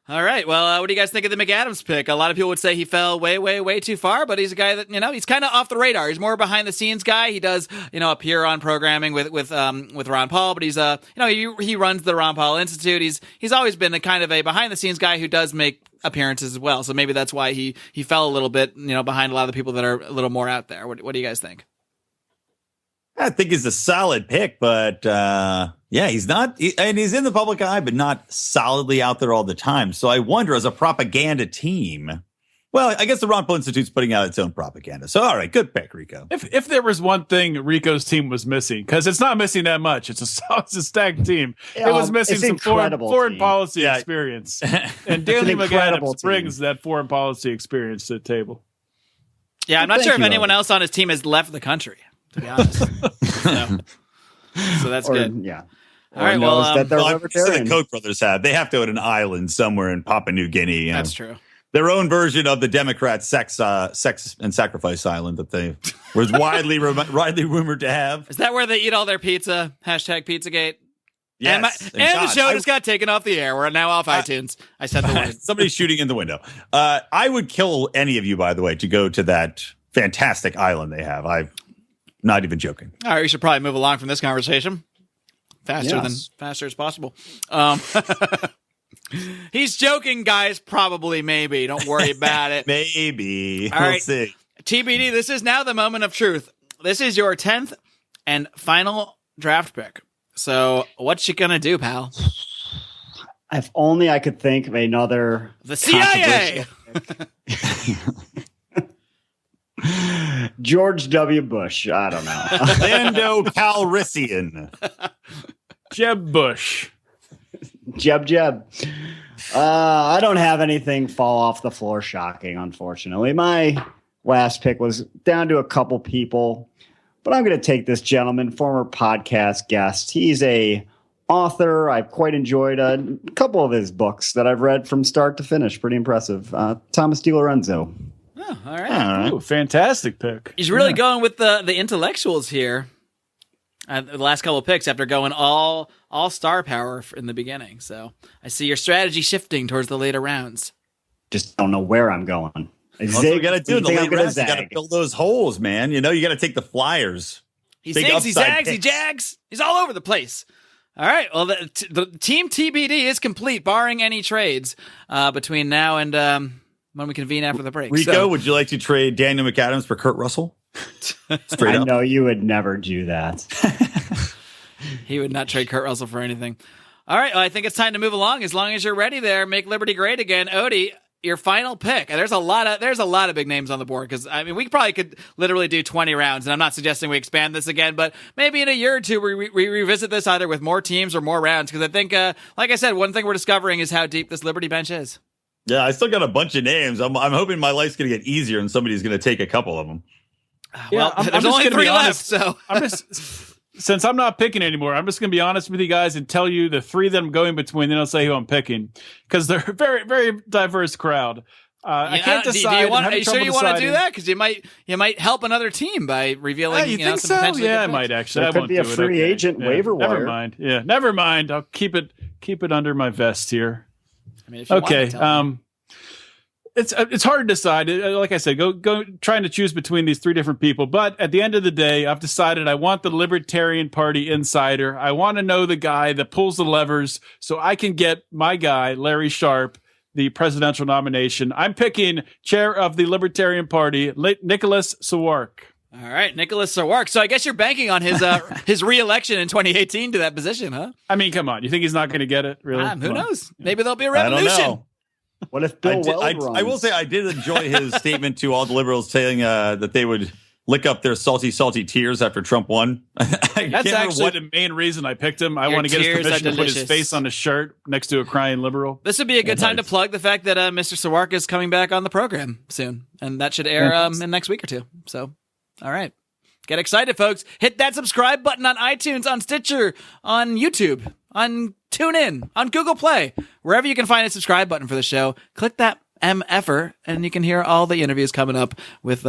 Speaker 1: All right. Well, what do you guys think of the McAdams pick? A lot of people would say he fell way, way, way too far, but he's a guy that, he's kind of off the radar. He's more behind the scenes guy. He does, appear on programming with Ron Paul, but he's he runs the Ron Paul Institute. He's always been a kind of a behind the scenes guy who does make appearances as well. So maybe that's why he fell a little bit, behind a lot of the people that are a little more out there. What do you guys think?
Speaker 3: I think he's a solid pick, but he's not. And he's in the public eye, but not solidly out there all the time. So I wonder, as a propaganda team, well, I guess the Ron Paul Institute's putting out its own propaganda. So all right, good pick, Rico.
Speaker 4: If there was one thing Rico's team was missing, because it's not missing that much, it's a stacked team. It was missing some foreign policy experience, and Daniel McAdams brings that foreign policy experience to the table.
Speaker 1: Yeah, I'm not sure if anyone else on his team has left the country, to be honest. So that's good.
Speaker 5: Yeah.
Speaker 1: All right. Well,
Speaker 5: that they're
Speaker 3: the
Speaker 5: libertarians.
Speaker 3: Koch brothers have. They have to at an island somewhere in Papua New Guinea.
Speaker 1: That's true.
Speaker 3: Their own version of the Democrat sex and sacrifice island that they was widely rumored to have.
Speaker 1: Is that where they eat all their pizza? Hashtag Pizzagate.
Speaker 3: Yes.
Speaker 1: And the show just got taken off the air. We're now off iTunes. I said the word.
Speaker 3: Somebody's shooting in the window. I would kill any of you, by the way, to go to that fantastic island they have. I'm not even joking.
Speaker 1: All right, we should probably move along from this conversation faster as possible. He's joking, guys. Probably, maybe. Don't worry about it.
Speaker 3: Maybe.
Speaker 1: All
Speaker 3: We'll
Speaker 1: right.
Speaker 3: see.
Speaker 1: TBD, this is now the moment of truth. This is your 10th and final draft pick. So what you gonna do, pal?
Speaker 5: If only I could think of another.
Speaker 1: The CIA!
Speaker 5: George W. Bush. I don't know.
Speaker 3: Lando Calrissian.
Speaker 4: Jeb Bush.
Speaker 5: Jeb. I don't have anything fall off the floor shocking, unfortunately. My last pick was down to a couple people, but I'm going to take this gentleman, former podcast guest. He's a author. I've quite enjoyed a couple of his books that I've read from start to finish. Pretty impressive. Thomas DiLorenzo.
Speaker 1: Oh, all right.
Speaker 4: Ooh, fantastic pick.
Speaker 1: He's really going with the intellectuals here. The last couple of picks after going all star power in the beginning. So I see your strategy shifting towards the later rounds.
Speaker 5: Just don't know where I'm going.
Speaker 3: That's what you got to do in the late rounds. You got to fill those holes, man. You got to take the flyers.
Speaker 1: He
Speaker 3: Big
Speaker 1: zigs, he
Speaker 3: upside
Speaker 1: zags, he
Speaker 3: picks.
Speaker 1: jags. He's all over the place. All right. Well, the team TBD is complete, barring any trades between now and when we convene after the break.
Speaker 3: Rico,
Speaker 1: So,
Speaker 3: would you like to trade Daniel McAdams for Kurt Russell? Straight
Speaker 5: I
Speaker 3: up.
Speaker 5: know you would never do that.
Speaker 1: he would not trade Kurt Russell for anything. All right. Well, I think it's time to move along. As long as you're ready there, make Liberty great again. Odie, your final pick. And there's a lot of big names on the board because we probably could literally do 20 rounds. And I'm not suggesting we expand this again, but maybe in a year or two we revisit this either with more teams or more rounds. Because I think, like I said, one thing we're discovering is how deep this Liberty bench is.
Speaker 3: Yeah, I still got a bunch of names. I'm hoping my life's going to get easier and somebody's going to take a couple of them.
Speaker 1: Well,
Speaker 4: I'm
Speaker 1: there's
Speaker 4: just
Speaker 1: only
Speaker 4: gonna be
Speaker 1: 3 left,
Speaker 4: honest.
Speaker 1: so
Speaker 4: I'm just since I'm not picking anymore, I'm just going to be honest with you guys and tell you the 3 that I'm going between. Then I'll say who I'm picking because they're a very, very diverse crowd. I can't decide.
Speaker 1: Are you sure you want to do that? Because you might help another team by revealing.
Speaker 4: You think
Speaker 1: some
Speaker 4: so?
Speaker 1: potentially
Speaker 4: Yeah,
Speaker 1: good
Speaker 4: I
Speaker 1: picks.
Speaker 4: might actually.
Speaker 5: There
Speaker 4: I
Speaker 5: could
Speaker 4: won't
Speaker 5: be a
Speaker 4: do it.
Speaker 5: free
Speaker 4: Okay.
Speaker 5: agent
Speaker 4: Yeah,
Speaker 5: waiver wire.
Speaker 4: Never mind. Yeah, never mind. I'll keep it under my vest here.
Speaker 1: I mean, if you want to tell me.
Speaker 4: It's hard to decide. Like I said, go trying to choose between these three different people. But at the end of the day, I've decided I want the Libertarian Party insider. I want to know the guy that pulls the levers so I can get my guy, Larry Sharp, the presidential nomination. I'm picking chair of the Libertarian Party, Nicholas Sawark.
Speaker 1: All right, Nicholas Sawark. So I guess you're banking on his re-election in 2018 to that position, huh?
Speaker 4: I mean, come on. You think he's not going to get it? Really?
Speaker 1: Who knows? Maybe there'll be a revolution.
Speaker 3: I don't know.
Speaker 5: What if Bill Weld runs?
Speaker 3: I will say I did enjoy his statement to all the liberals saying that they would lick up their salty, salty tears after Trump won.
Speaker 4: That's actually the main reason I picked him. I want to get his permission to put his face on a shirt next to a crying liberal.
Speaker 1: This would be a good time to plug the fact that Mr. Sawark is coming back on the program soon, and that should air in the next week or two. So, all right. Get excited, folks. Hit that subscribe button on iTunes, on Stitcher, on YouTube, on TuneIn, on Google Play, wherever you can find a subscribe button for the show. Click that MFer, and you can hear all the interviews coming up with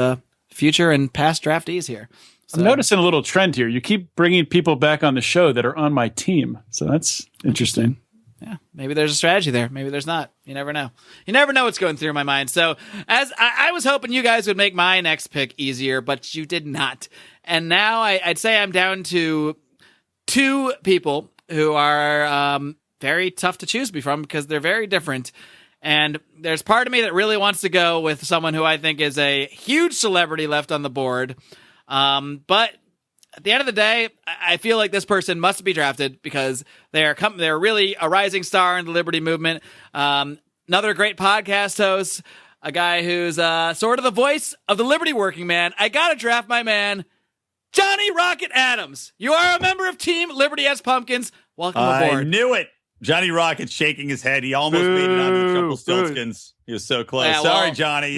Speaker 1: future and past draftees here. So,
Speaker 4: I'm noticing a little trend here. You keep bringing people back on the show that are on my team. So that's interesting.
Speaker 1: Yeah, maybe there's a strategy there. Maybe there's not. You never know. You never know what's going through my mind. So as I was hoping you guys would make my next pick easier, but you did not. And now I'd say I'm down to two people who are very tough to choose from because they're very different. And there's part of me that really wants to go with someone who I think is a huge celebrity left on the board. But at the end of the day, I feel like this person must be drafted because they're really a rising star in the liberty movement. Another great podcast host, a guy who's sort of the voice of the liberty working man. I got to draft my man, Johnny Rocket Adams. You are a member of Team Liberty as Pumpkins. Welcome aboard.
Speaker 3: I knew it. Johnny Rocket shaking his head. He almost made it onto the triple Stiltskins. He was so close.
Speaker 1: Yeah,
Speaker 3: Sorry, Johnny.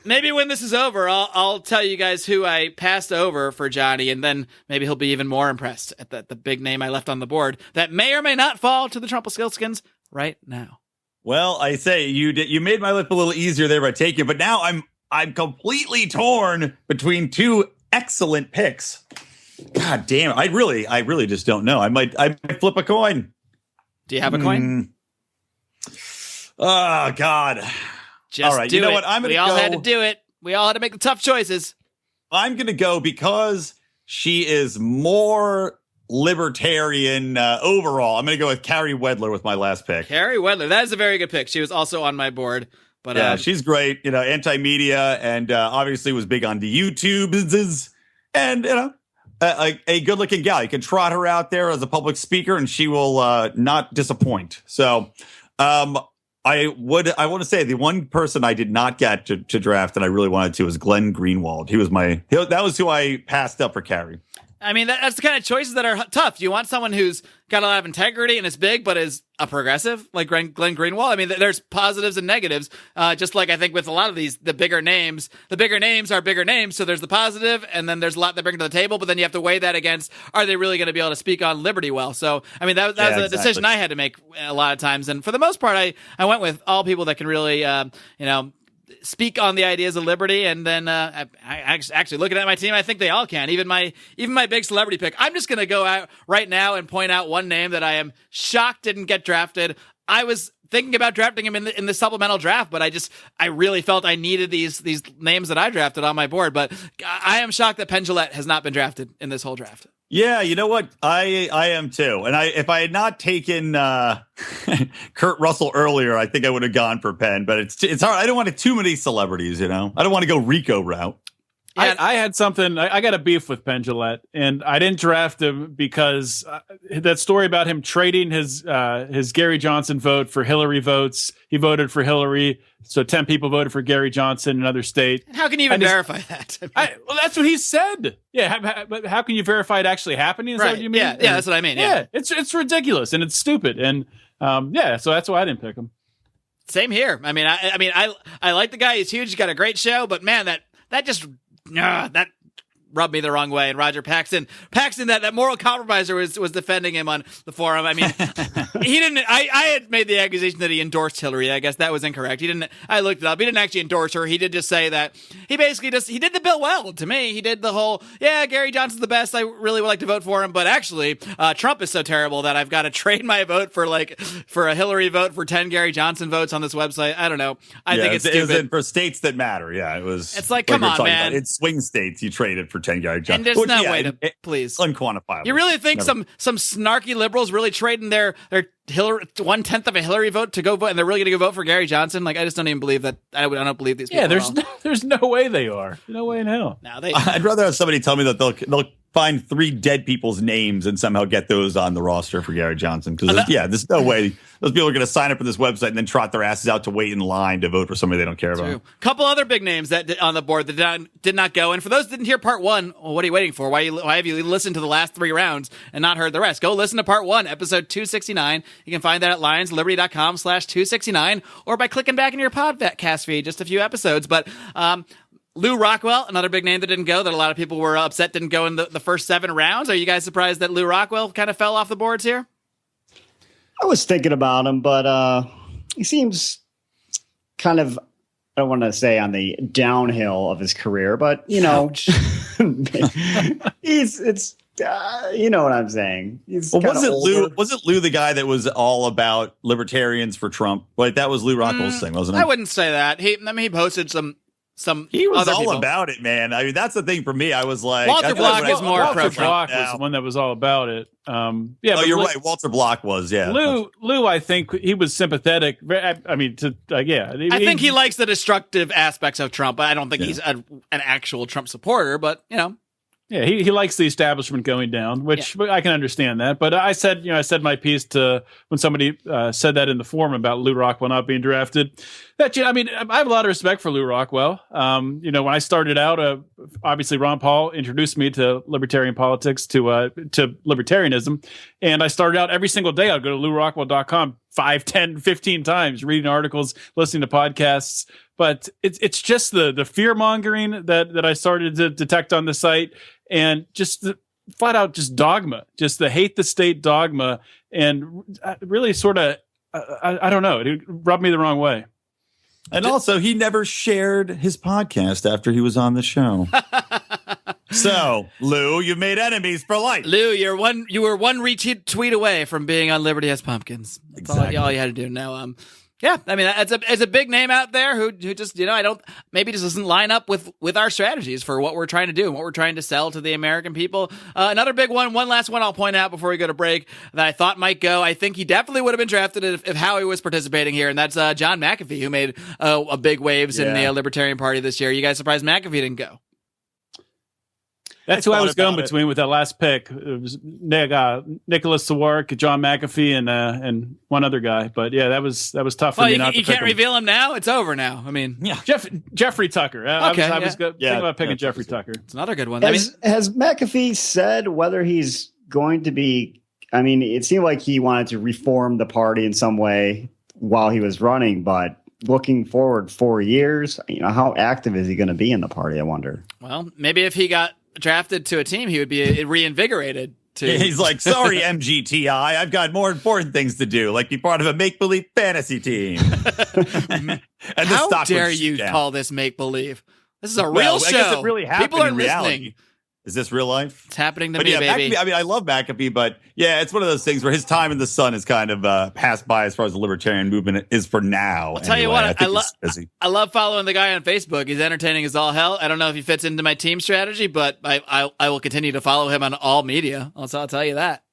Speaker 1: Maybe when this is over, I'll tell you guys who I passed over for Johnny, and then maybe he'll be even more impressed at the big name I left on the board that may or may not fall to the triple Stiltskins right now.
Speaker 3: Well, I say you made my life a little easier there by taking, but now I'm completely torn between two excellent picks. God damn it! I really just don't know. I might flip a coin.
Speaker 1: Do you have a coin?
Speaker 3: Oh, God.
Speaker 1: Just
Speaker 3: all right.
Speaker 1: do
Speaker 3: You know
Speaker 1: it.
Speaker 3: what?
Speaker 1: We all had to do it. We all had to make the tough choices.
Speaker 3: I'm going to go because she is more libertarian overall. I'm going to go with Carrie Wedler with my last pick.
Speaker 1: Carrie Wedler. That is a very good pick. She was also on my board. But
Speaker 3: yeah, she's great. Anti-media and obviously was big on the YouTubes and, a good-looking gal. You can trot her out there as a public speaker, and she will not disappoint. So, I want to say the one person I did not get to draft that I really wanted to was Glenn Greenwald. That was who I passed up for Carrie.
Speaker 1: I mean, that's the kind of choices that are tough. You want someone who's got a lot of integrity and is big, but is a progressive, like Glenn Greenwald. I mean, there's positives and negatives. Just like I think with a lot of the bigger names are bigger names. So there's the positive, and then there's a lot they bring to the table. But then you have to weigh that against, are they really going to be able to speak on liberty well? So I mean, that was a decision I had to make a lot of times. And for the most part, I went with all people that can really, speak on the ideas of liberty, and then I actually looking at my team, I think they all can. Even my big celebrity pick. I'm just going to go out right now and point out one name that I am shocked didn't get drafted. I was thinking about drafting him in the supplemental draft, but I really felt I needed these names that I drafted on my board. But I am shocked that Penn Jillette has not been drafted in this whole draft.
Speaker 3: Yeah, you know what? I am too. And if I had not taken Kurt Russell earlier, I think I would have gone for Penn. But it's hard. I don't want too many celebrities, I don't want to go Rico route.
Speaker 4: Yeah. I had something. I got a beef with Penn Jillette, and I didn't draft him because that story about him trading his Gary Johnson vote for Hillary votes. He voted for Hillary, so 10 people voted for Gary Johnson in another state.
Speaker 1: How can you even verify that?
Speaker 4: Well, that's what he said. Yeah, but how can you verify it actually happening? Is that what you mean?
Speaker 1: Yeah, that's what I mean. Yeah,
Speaker 4: it's ridiculous and it's stupid, and so that's why I didn't pick him.
Speaker 1: Same here. I mean, I like the guy. He's huge. He's got a great show, but man, that rubbed me the wrong way. And Roger Paxton, that moral compromiser was defending him on the forum. I mean, he didn't. I had made the accusation that he endorsed Hillary. I guess that was incorrect. He didn't. I looked it up. He didn't actually endorse her. He did just say that he basically he did the bill well. To me, he did the whole Gary Johnson's the best. I really would like to vote for him, but actually Trump is so terrible that I've got to trade my vote for a Hillary vote for 10 Gary Johnson votes on this website. I don't know. I think it's stupid.
Speaker 3: It was for states that matter. Yeah, it was.
Speaker 1: It's like come on, man.
Speaker 3: It's swing states. You traded for 10 Gary Johnson.
Speaker 1: And there's no way to please
Speaker 3: unquantifiable.
Speaker 1: You really think some snarky liberals really trading their Hillary 1/10 of a Hillary vote to go vote, and they're really going to go vote for Gary Johnson? Like, I just don't even believe that. I don't believe these people.
Speaker 4: Yeah, there's no way they are. No way in hell.
Speaker 1: No,
Speaker 3: I'd rather have somebody tell me that they'll find 3 dead people's names and somehow get those on the roster for Gary Johnson. Because there's no way those people are going to sign up for this website and then trot their asses out to wait in line to vote for somebody they don't care about.
Speaker 1: A couple other big names that on the board that did not go. And for those that didn't hear part 1, well, what are you waiting for? Why have you listened to the last 3 rounds and not heard the rest? Go listen to part 1, episode 269. You can find that at lionsliberty.com/269 or by clicking back in your podcast feed, just a few episodes. But Lou Rockwell, another big name that didn't go, that a lot of people were upset didn't go in the first 7 rounds. Are you guys surprised that Lou Rockwell kind of fell off the boards here?
Speaker 5: I was thinking about him, but he seems kind of, I don't want to say on the downhill of his career, but, you know, it's you know what I'm saying.
Speaker 3: Wasn't Lou the guy that was all about libertarians for Trump? Like, that was Lou Rockwell's thing, wasn't it?
Speaker 1: I wouldn't say that. He posted some
Speaker 3: he was all
Speaker 1: people.
Speaker 3: about it, man. I mean, that's the thing for me. I was like,
Speaker 1: Walter Block is more
Speaker 4: Walter
Speaker 1: pro-Trump.
Speaker 4: Block was the one that was all about it.
Speaker 3: You're right. Walter Block was,
Speaker 4: Lou, I think he was sympathetic. I mean, I
Speaker 1: think he likes the destructive aspects of Trump. I don't think he's an actual Trump supporter, but you know.
Speaker 4: Yeah, he likes the establishment going down, which I can understand that. But I said my piece to when somebody said that in the forum about Lou Rockwell not being drafted. That I have a lot of respect for Lou Rockwell. When I started out, obviously Ron Paul introduced me to libertarian politics, to libertarianism, and I started out every single day. I'd go to LouRockwell.com 5, 10, 15 times, reading articles, listening to podcasts. But it's just the fear mongering that I started to detect on the site, and just the flat out just dogma, just the hate the state dogma, and really sort of I don't know, it rubbed me the wrong way.
Speaker 3: And also, he never shared his podcast after he was on the show. So, Lou, you made enemies for life.
Speaker 1: Lou, you were one retweet away from being on Liberty Has Pumpkins. That's all you had to do. Now, yeah, I mean, it's a big name out there who just, maybe just doesn't line up with our strategies for what we're trying to do and what we're trying to sell to the American people. Another big one last one I'll point out before we go to break that I thought might go. I think he definitely would have been drafted if Howie was participating here, and that's John McAfee, who made a big waves in the Libertarian Party this year. You guys surprised McAfee didn't go?
Speaker 4: That's who I was going between with that last pick. It was Nicholas Sawark, John McAfee, and one other guy. But yeah, that was tough for me not to pick him.
Speaker 1: You can't reveal him now. It's over now. I mean,
Speaker 4: Jeffrey Tucker. I was thinking about picking Jeffrey Tucker.
Speaker 1: It's another good one.
Speaker 5: Has McAfee said whether he's going to be? I mean, it seemed like he wanted to reform the party in some way while he was running, but looking forward 4 years, how active is he going to be in the party? I wonder.
Speaker 1: Well, maybe if he got drafted to a team, he would be reinvigorated.
Speaker 3: He's like, sorry, MGTI, I've got more important things to do, like be part of a make-believe fantasy team.
Speaker 1: And how dare you call this make-believe? This is a real show.
Speaker 3: I guess it really happened.
Speaker 1: People are
Speaker 3: in
Speaker 1: listening.
Speaker 3: Reality. Is this real life?
Speaker 1: It's happening to me, baby.
Speaker 3: McAfee, I love McAfee, but it's one of those things where his time in the sun is kind of passed by as far as the libertarian movement is for now.
Speaker 1: I'll tell you what, I love following the guy on Facebook. He's entertaining as all hell. I don't know if he fits into my team strategy, but I will continue to follow him on all media. I'll tell you that.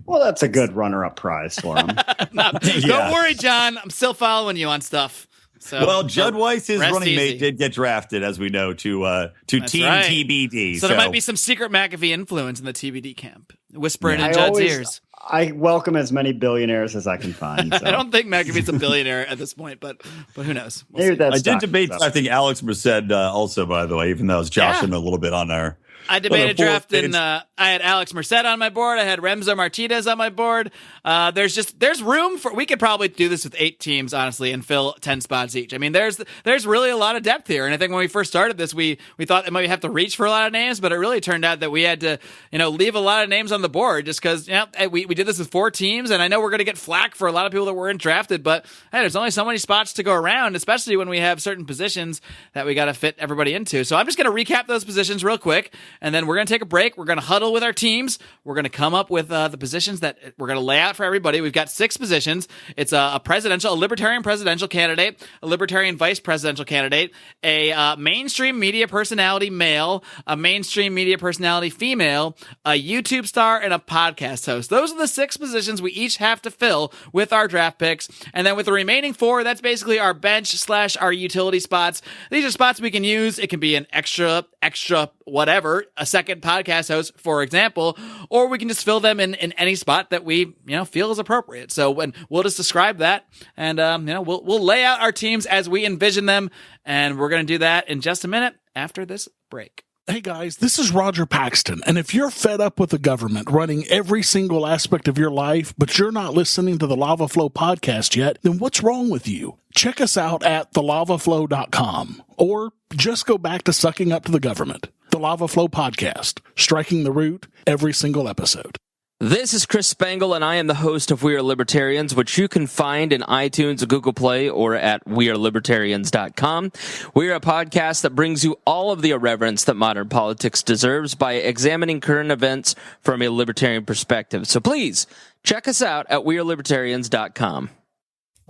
Speaker 5: Well, that's a good runner-up prize for him.
Speaker 1: Don't worry, John. I'm still following you on stuff. So,
Speaker 3: Judd Weiss, his running mate, did get drafted, as we know, to Team TBD.
Speaker 1: So there might be some secret McAfee influence in the TBD camp. Whispering in Judd's ears.
Speaker 5: I welcome as many billionaires as I can find. So.
Speaker 1: I don't think McAfee's a billionaire at this point, but who knows?
Speaker 5: I
Speaker 3: did debate. I think Alex Merced also, by the way, even though I was joshing a little bit on our
Speaker 1: I debated drafting. I had Alex Merced on my board. I had Remzo Martinez on my board. There's room for. We could probably do this with 8 teams, honestly, and fill 10 spots each. I mean, there's really a lot of depth here. And I think when we first started this, we thought that might have to reach for a lot of names, but it really turned out that we had to, leave a lot of names on the board just because, we did this with 4 teams, and I know we're going to get flack for a lot of people that weren't drafted, but hey, there's only so many spots to go around, especially when we have certain positions that we got to fit everybody into. So I'm just going to recap those positions real quick. And then we're going to take a break. We're going to huddle with our teams. We're going to come up with the positions that we're going to lay out for everybody. We've got 6 positions. It's a libertarian presidential candidate, a libertarian vice presidential candidate, a mainstream media personality male, a mainstream media personality female, a YouTube star, and a podcast host. Those are the 6 positions we each have to fill with our draft picks. And then with the remaining 4, that's basically our bench / our utility spots. These are spots we can use. It can be an extra whatever, a second podcast host, for example, or we can just fill them in any spot that we, feel is appropriate. So we'll just describe that, and we'll lay out our teams as we envision them, and we're going to do that in just a minute after this break.
Speaker 6: Hey guys, this is Roger Paxton, and if you're fed up with the government running every single aspect of your life, but you're not listening to the Lava Flow podcast yet, then what's wrong with you? Check us out at thelavaflow.com, or just go back to sucking up to the government. The Lava Flow podcast, striking the root every single episode.
Speaker 7: This is Chris Spangle, and I am the host of We Are Libertarians, which you can find in iTunes, Google Play, or at wearelibertarians.com. We are a podcast that brings you all of the irreverence that modern politics deserves by examining current events from a libertarian perspective. So please, check us out at wearelibertarians.com.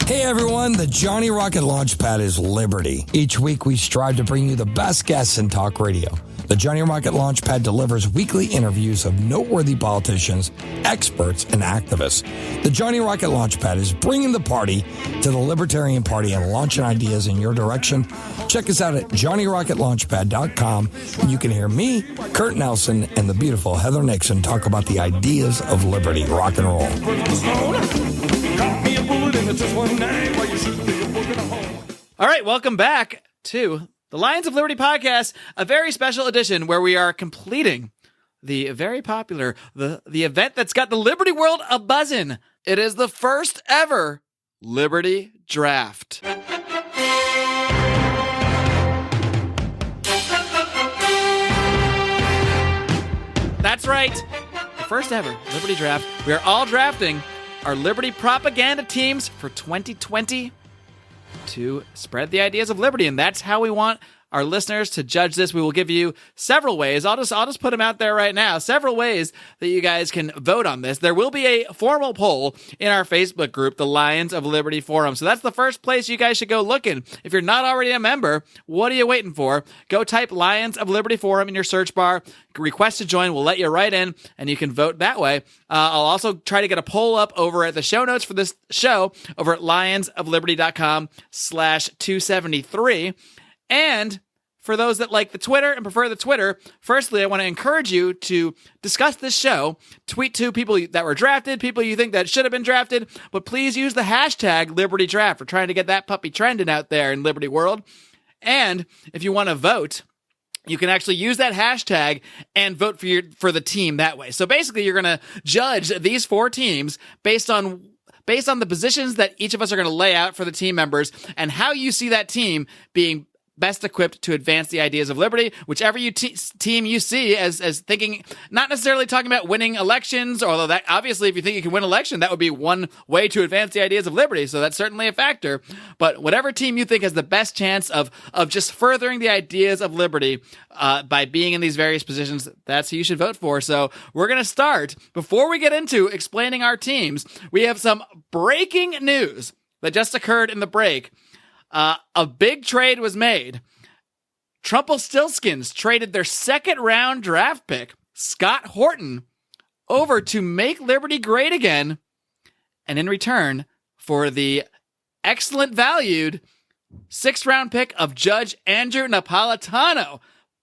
Speaker 8: Hey everyone, the Johnny Rocket Launchpad is Liberty. Each week we strive to bring you the best guests in talk radio. The Johnny Rocket Launchpad delivers weekly interviews of noteworthy politicians, experts, and activists. The Johnny Rocket Launchpad is bringing the party to the Libertarian Party and launching ideas in your direction. Check us out at johnnyrocketlaunchpad.com, and you can hear me, Kurt Nelson, and the beautiful Heather Nixon talk about the ideas of liberty, rock and roll.
Speaker 1: All right, welcome back to the Lions of Liberty podcast, a very special edition where we are completing the very popular, the event that's got the Liberty world a-buzzin'. It is the first ever Liberty Draft. That's right, the first ever Liberty Draft. We are all drafting our Liberty propaganda teams for 2020 to spread the ideas of liberty, and that's how we want our listeners to judge this. We will give you several ways. I'll just put them out there right now. Several ways that you guys can vote on this. There will be a formal poll in our Facebook group, the Lions of Liberty Forum. So that's the first place you guys should go looking. If you're not already a member, what are you waiting for? Go type Lions of Liberty Forum in your search bar. Request to join. We'll let you right in, and you can vote that way. I'll also try to get a poll up over at the show notes for this show over at lionsofliberty.com/273. And for those that like the Twitter and prefer the Twitter, firstly, I want to encourage you to discuss this show. Tweet to people that were drafted, people you think that should have been drafted, but please use the hashtag Liberty Draft. We're trying to get that puppy trending out there in Liberty World. And if you want to vote, you can actually use that hashtag and vote for the team that way. So basically, you're going to judge these 4 teams based on the positions that each of us are going to lay out for the team members and how you see that team being best equipped to advance the ideas of liberty, whichever team you see as thinking, not necessarily talking about winning elections, although that obviously if you think you can win election, that would be one way to advance the ideas of liberty. So that's certainly a factor. But whatever team you think has the best chance of just furthering the ideas of liberty by being in these various positions, that's who you should vote for. So we're going to start. Before we get into explaining our teams, we have some breaking news that just occurred in the break. A big trade was made. Trumpelstiltskins traded their second-round draft pick, Scott Horton, over to make Liberty great again, and in return for the excellent valued 6th-round pick of Judge Andrew Napolitano.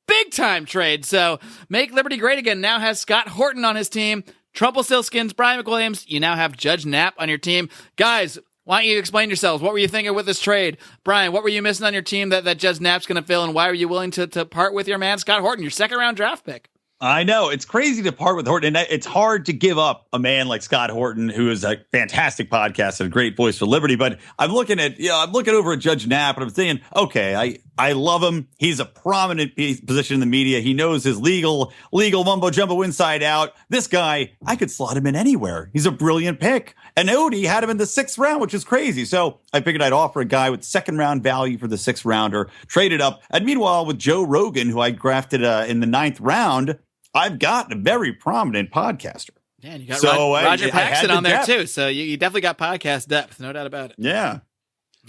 Speaker 1: Big-time trade. So Make Liberty Great Again now has Scott Horton on his team. Trumpelstiltskins, Brian McWilliams, you now have Judge Knapp on your team. Guys, Why don't you explain yourselves? What were you thinking with this trade? Brian, what were you missing on your team that Judge Knapp's going to fill, and why were you willing to part with your man, Scott Horton, your second-round draft pick?
Speaker 3: I know. It's crazy to part with Horton, and it's hard to give up a man like Scott Horton, who is a fantastic podcast and a great voice for liberty. But I'm looking over at Judge Knapp, and I'm thinking, okay, I love him. He's a prominent position in the media. He knows his legal mumbo jumbo inside out. This guy, I could slot him in anywhere. He's a brilliant pick. And Odie had him in the 6th round, which is crazy. So I figured I'd offer a guy with 2nd-round value for the 6th rounder, traded up. And meanwhile, with Joe Rogan, who I drafted in the 9th round, I've got a very prominent podcaster.
Speaker 1: Yeah, and you got Roger Paxton on there too. So you definitely got podcast depth, no doubt about it.
Speaker 3: Yeah.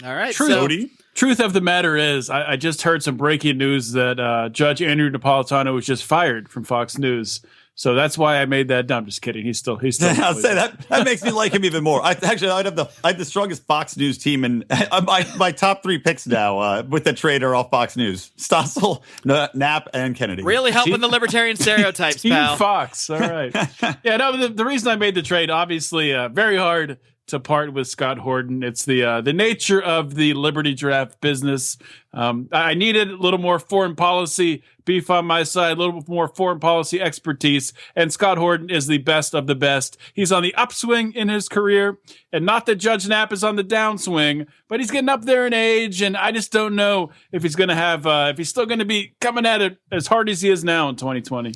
Speaker 1: All right.
Speaker 4: Truth of the matter is, I just heard some breaking news that Judge Andrew Napolitano was just fired from Fox News. So that's why I made that. No, I'm just kidding. He's still.
Speaker 3: I'll say that makes me like him even more. I have the strongest Fox News team, and my top 3 picks now with the trade are all Fox News: Stossel, Knapp, and Kennedy.
Speaker 1: Really helping the libertarian stereotypes,
Speaker 4: Team
Speaker 1: pal.
Speaker 4: Fox. All right. Yeah. No. The reason I made the trade, obviously, very hard to part with Scott Horton. It's the nature of the Liberty draft business. I needed a little more foreign policy beef on my side, a little bit more foreign policy expertise, and Scott Horton is the best of the best. He's on the upswing in his career, and not that Judge Knapp is on the downswing, but he's getting up there in age, and I just don't know if he's going to have, if he's still going to be coming at it as hard as he is now in 2020.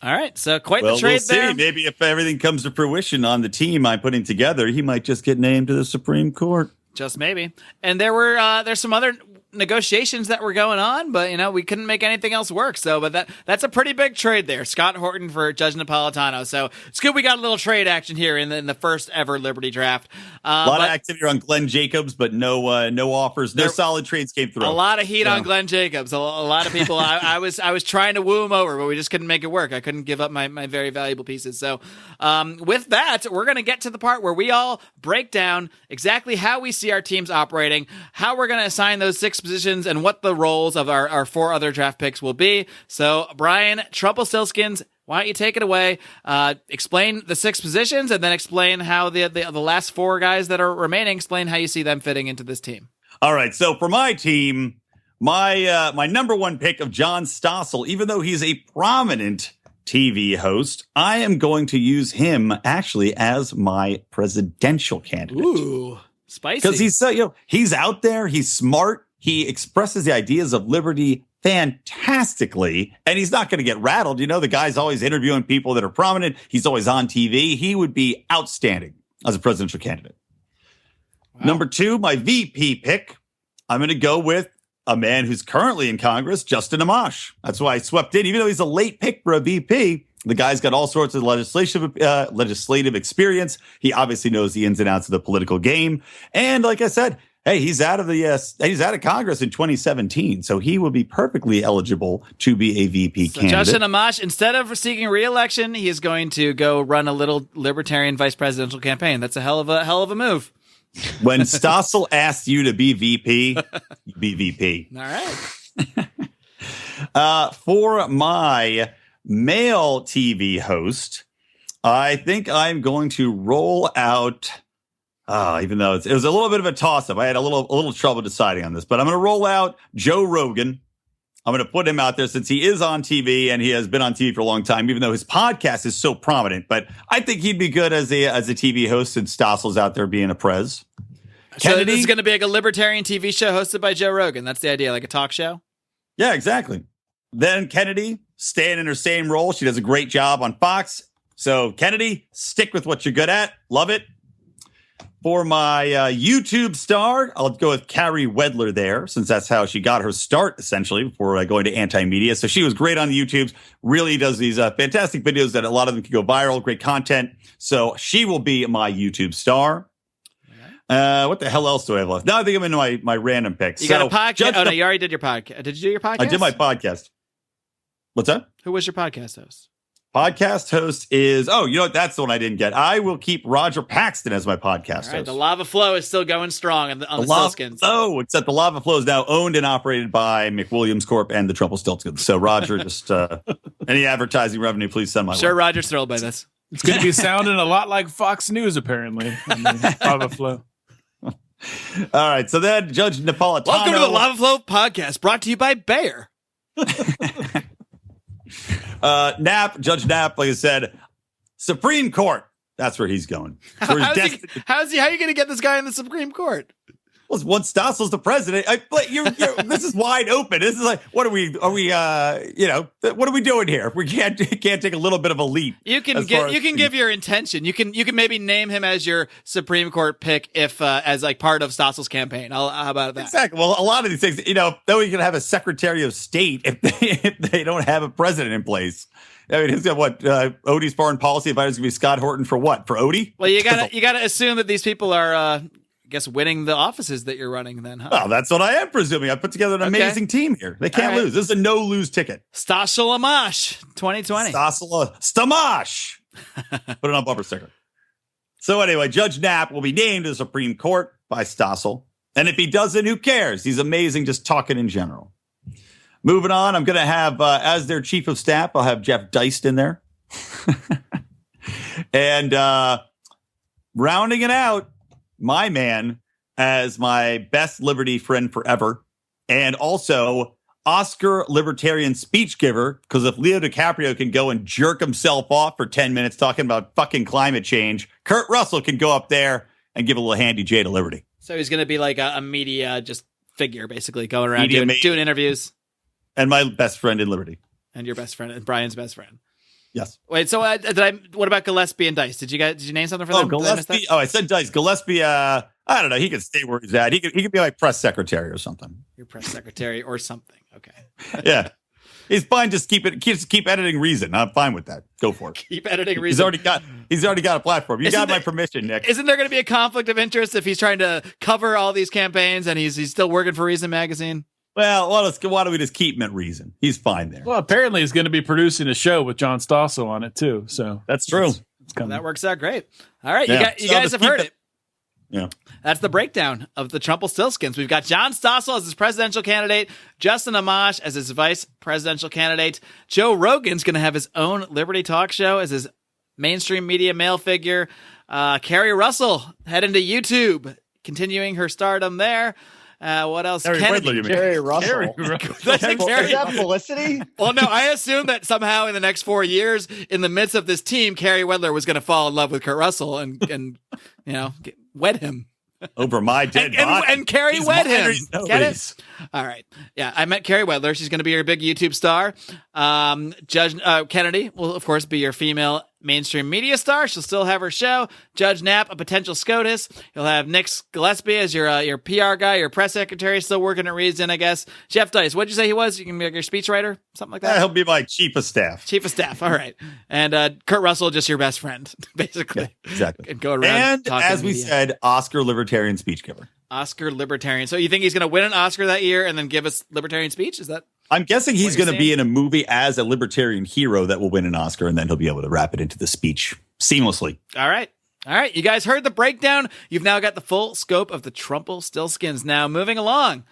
Speaker 1: All right, so the trade there.
Speaker 3: See. Maybe if everything comes to fruition on the team I'm putting together, he might just get named to the Supreme Court.
Speaker 1: Just maybe. And there's some other negotiations that were going on, but we couldn't make anything else work. So, but that's a pretty big trade there. Scott Horton for Judge Napolitano. So it's good we got a little trade action here in the first ever Liberty draft.
Speaker 3: A lot of activity on Glenn Jacobs, but no offers, no solid trades came through.
Speaker 1: A lot of heat on Glenn Jacobs. A lot of people. I was trying to woo him over, but we just couldn't make it work. I couldn't give up my very valuable pieces. So with that, we're going to get to the part where we all break down exactly how we see our teams operating, how we're going to assign those 6 positions, and what the roles of our 4 other draft picks will be. So, Brian Trumpelstiltskins, why don't you take it away? Explain the 6 positions, and then explain how the last 4 guys that are remaining, explain how you see them fitting into this team.
Speaker 3: All right. So for my team, my number 1 pick of John Stossel, even though he's a prominent TV host, I am going to use him actually as my presidential candidate.
Speaker 1: Ooh, spicy.
Speaker 3: Because he's out there, he's smart, he expresses the ideas of liberty fantastically, and he's not going to get rattled. The guy's always interviewing people that are prominent. He's always on TV. He would be outstanding as a presidential candidate. Wow. Number 2, my VP pick, I'm going to go with a man who's currently in Congress, Justin Amash. That's why I swept in, even though he's a late pick for a VP. The guy's got all sorts of legislative experience. He obviously knows the ins and outs of the political game. And like I said, hey, he's out of Congress in 2017, so he will be perfectly eligible to be a VP candidate.
Speaker 1: Justin Amash, instead of seeking re-election, he is going to go run a little libertarian vice presidential campaign. That's a hell of a move.
Speaker 3: When Stossel asked you to be VP, you be VP.
Speaker 1: All
Speaker 3: right. For my male TV host, I think I'm going to roll out. Even though it was a little bit of a toss-up, I had a little trouble deciding on this, but I'm going to roll out Joe Rogan. I'm going to put him out there since he is on TV and he has been on TV for a long time, even though his podcast is so prominent. But I think he'd be good as a TV host since Stossel's out there being a prez.
Speaker 1: So this is going to be like a libertarian TV show hosted by Joe Rogan. That's the idea, like a talk show?
Speaker 3: Yeah, exactly. Then Kennedy, staying in her same role. She does a great job on Fox. So Kennedy, stick with what you're good at. Love it. For my YouTube star, I'll go with Carrie Wedler there, since that's how she got her start, essentially, before going to anti-media. So she was great on the YouTubes, really does these fantastic videos that a lot of them can go viral, great content. So she will be my YouTube star. What the hell else do I have left? Now I think I'm into my random picks.
Speaker 1: You got a podcast? No, you already did your podcast. Did you do your podcast?
Speaker 3: I did my podcast. What's that?
Speaker 1: Who was your podcast host?
Speaker 3: Podcast host is, that's the one I didn't get. I will keep Roger Paxton as my podcast host.
Speaker 1: The Lava Flow is still going strong on the Stiltskins.
Speaker 3: Oh, except the Lava Flow is now owned and operated by McWilliams Corp. And the Trumpelstiltskins. So Roger, just any advertising revenue, please send my way.
Speaker 1: Sure, Roger's thrilled by this.
Speaker 4: It's going to be sounding a lot like Fox News, apparently, on the Lava Flow.
Speaker 3: All right. So then Judge Napolitano.
Speaker 1: Welcome to the Lava Flow podcast, brought to you by Bayer.
Speaker 3: Judge Knapp, like I said, Supreme Court. That's where he's going. So
Speaker 1: How are you going to get this guy in the Supreme Court?
Speaker 3: Well, once Stossel's the president, this is wide open. This is like, what are we, what are we doing here? We can't take a little bit of a leap.
Speaker 1: You can give your intention. You can maybe name him as your Supreme Court pick if as like part of Stossel's campaign. How about that?
Speaker 3: Exactly. Well, a lot of these things, then we can have a Secretary of State if they don't have a president in place. I mean, he's got what? Odie's foreign policy advisor is going to be Scott Horton for what? For Odie?
Speaker 1: Well, you gotta assume that these people are, I guess, winning the offices that you're running. Then, huh?
Speaker 3: Well, that's what I am presuming. I put together an amazing team here. They can't lose. This is a no-lose ticket.
Speaker 1: Stossel Amash 2020.
Speaker 3: Stossel Stamash. Put it on bumper sticker. So anyway, Judge Knapp will be named to the Supreme Court by Stossel, and if he doesn't, who cares? He's amazing. Just talking in general. Moving on, I'm going to have, as their chief of staff, I'll have Jeff Deist in there. And rounding it out, my man as my best Liberty friend forever, and also Oscar Libertarian speech giver, because if Leo DiCaprio can go and jerk himself off for 10 minutes talking about fucking climate change, Kurt Russell can go up there and give a little handy J to Liberty.
Speaker 1: So he's going to be like a media just figure, basically, going around doing interviews.
Speaker 3: And my best friend in Liberty.
Speaker 1: And your best friend, and Brian's best friend.
Speaker 3: Yes.
Speaker 1: Wait, so what about Gillespie and Dice? Did you name something for them?
Speaker 3: Gillespie. I said Dice. Gillespie, I don't know. He could stay where he's at. He could be like press secretary or something.
Speaker 1: Your press secretary or something. Okay.
Speaker 3: Yeah. He's fine. Just keep editing Reason. I'm fine with that. Go for it.
Speaker 1: Keep editing Reason.
Speaker 3: He's already got a platform. You got my permission, Nick.
Speaker 1: Isn't there going to be a conflict of interest if he's trying to cover all these campaigns and he's still working for Reason magazine?
Speaker 3: Well, why don't we just keep him at Reason? He's fine there.
Speaker 4: Well, apparently he's going to be producing a show with John Stossel on it too. So
Speaker 3: that's true.
Speaker 1: That works out great. All right, you guys have heard it.
Speaker 3: Yeah.
Speaker 1: That's the breakdown of the Trumpelstiltskins. We've got John Stossel as his presidential candidate, Justin Amash as his vice presidential candidate. Joe Rogan's going to have his own Liberty Talk show as his mainstream media male figure. Carrie Russell heading to YouTube, continuing her stardom there. What else?
Speaker 5: Carrie Russell.
Speaker 1: Is that
Speaker 5: Felicity?
Speaker 1: Well, no, I assumed that somehow in the next 4 years, in the midst of this team, Carrie Wedler was going to fall in love with Kurt Russell and wed him.
Speaker 3: Over my dead body.
Speaker 1: And Carrie wed him. Get it? All right. Yeah, I met Carrie Wedler. She's going to be your big YouTube star. Judge Kennedy will, of course, be your female mainstream media star. She'll still have her show. Judge Knapp, a potential SCOTUS. You'll have Nick Gillespie as your PR guy, your press secretary, still working at Reason, I guess. Jeff Dice, what'd you say he was? You can be like your speechwriter? Something like that?
Speaker 3: He'll be my chief of staff.
Speaker 1: Chief of staff. All right. And Kurt Russell, just your best friend, basically.
Speaker 3: Yeah, exactly.
Speaker 1: And go around.
Speaker 3: And as we said, Oscar Libertarian speech giver.
Speaker 1: Oscar Libertarian. So you think he's going to win an Oscar that year and then give us Libertarian speech? Is that?
Speaker 3: I'm guessing he's going to be in a movie as a libertarian hero that will win an Oscar, and then he'll be able to wrap it into the speech seamlessly.
Speaker 1: All right. You guys heard the breakdown. You've now got the full scope of the Trumpelstiltskins. Now, moving along.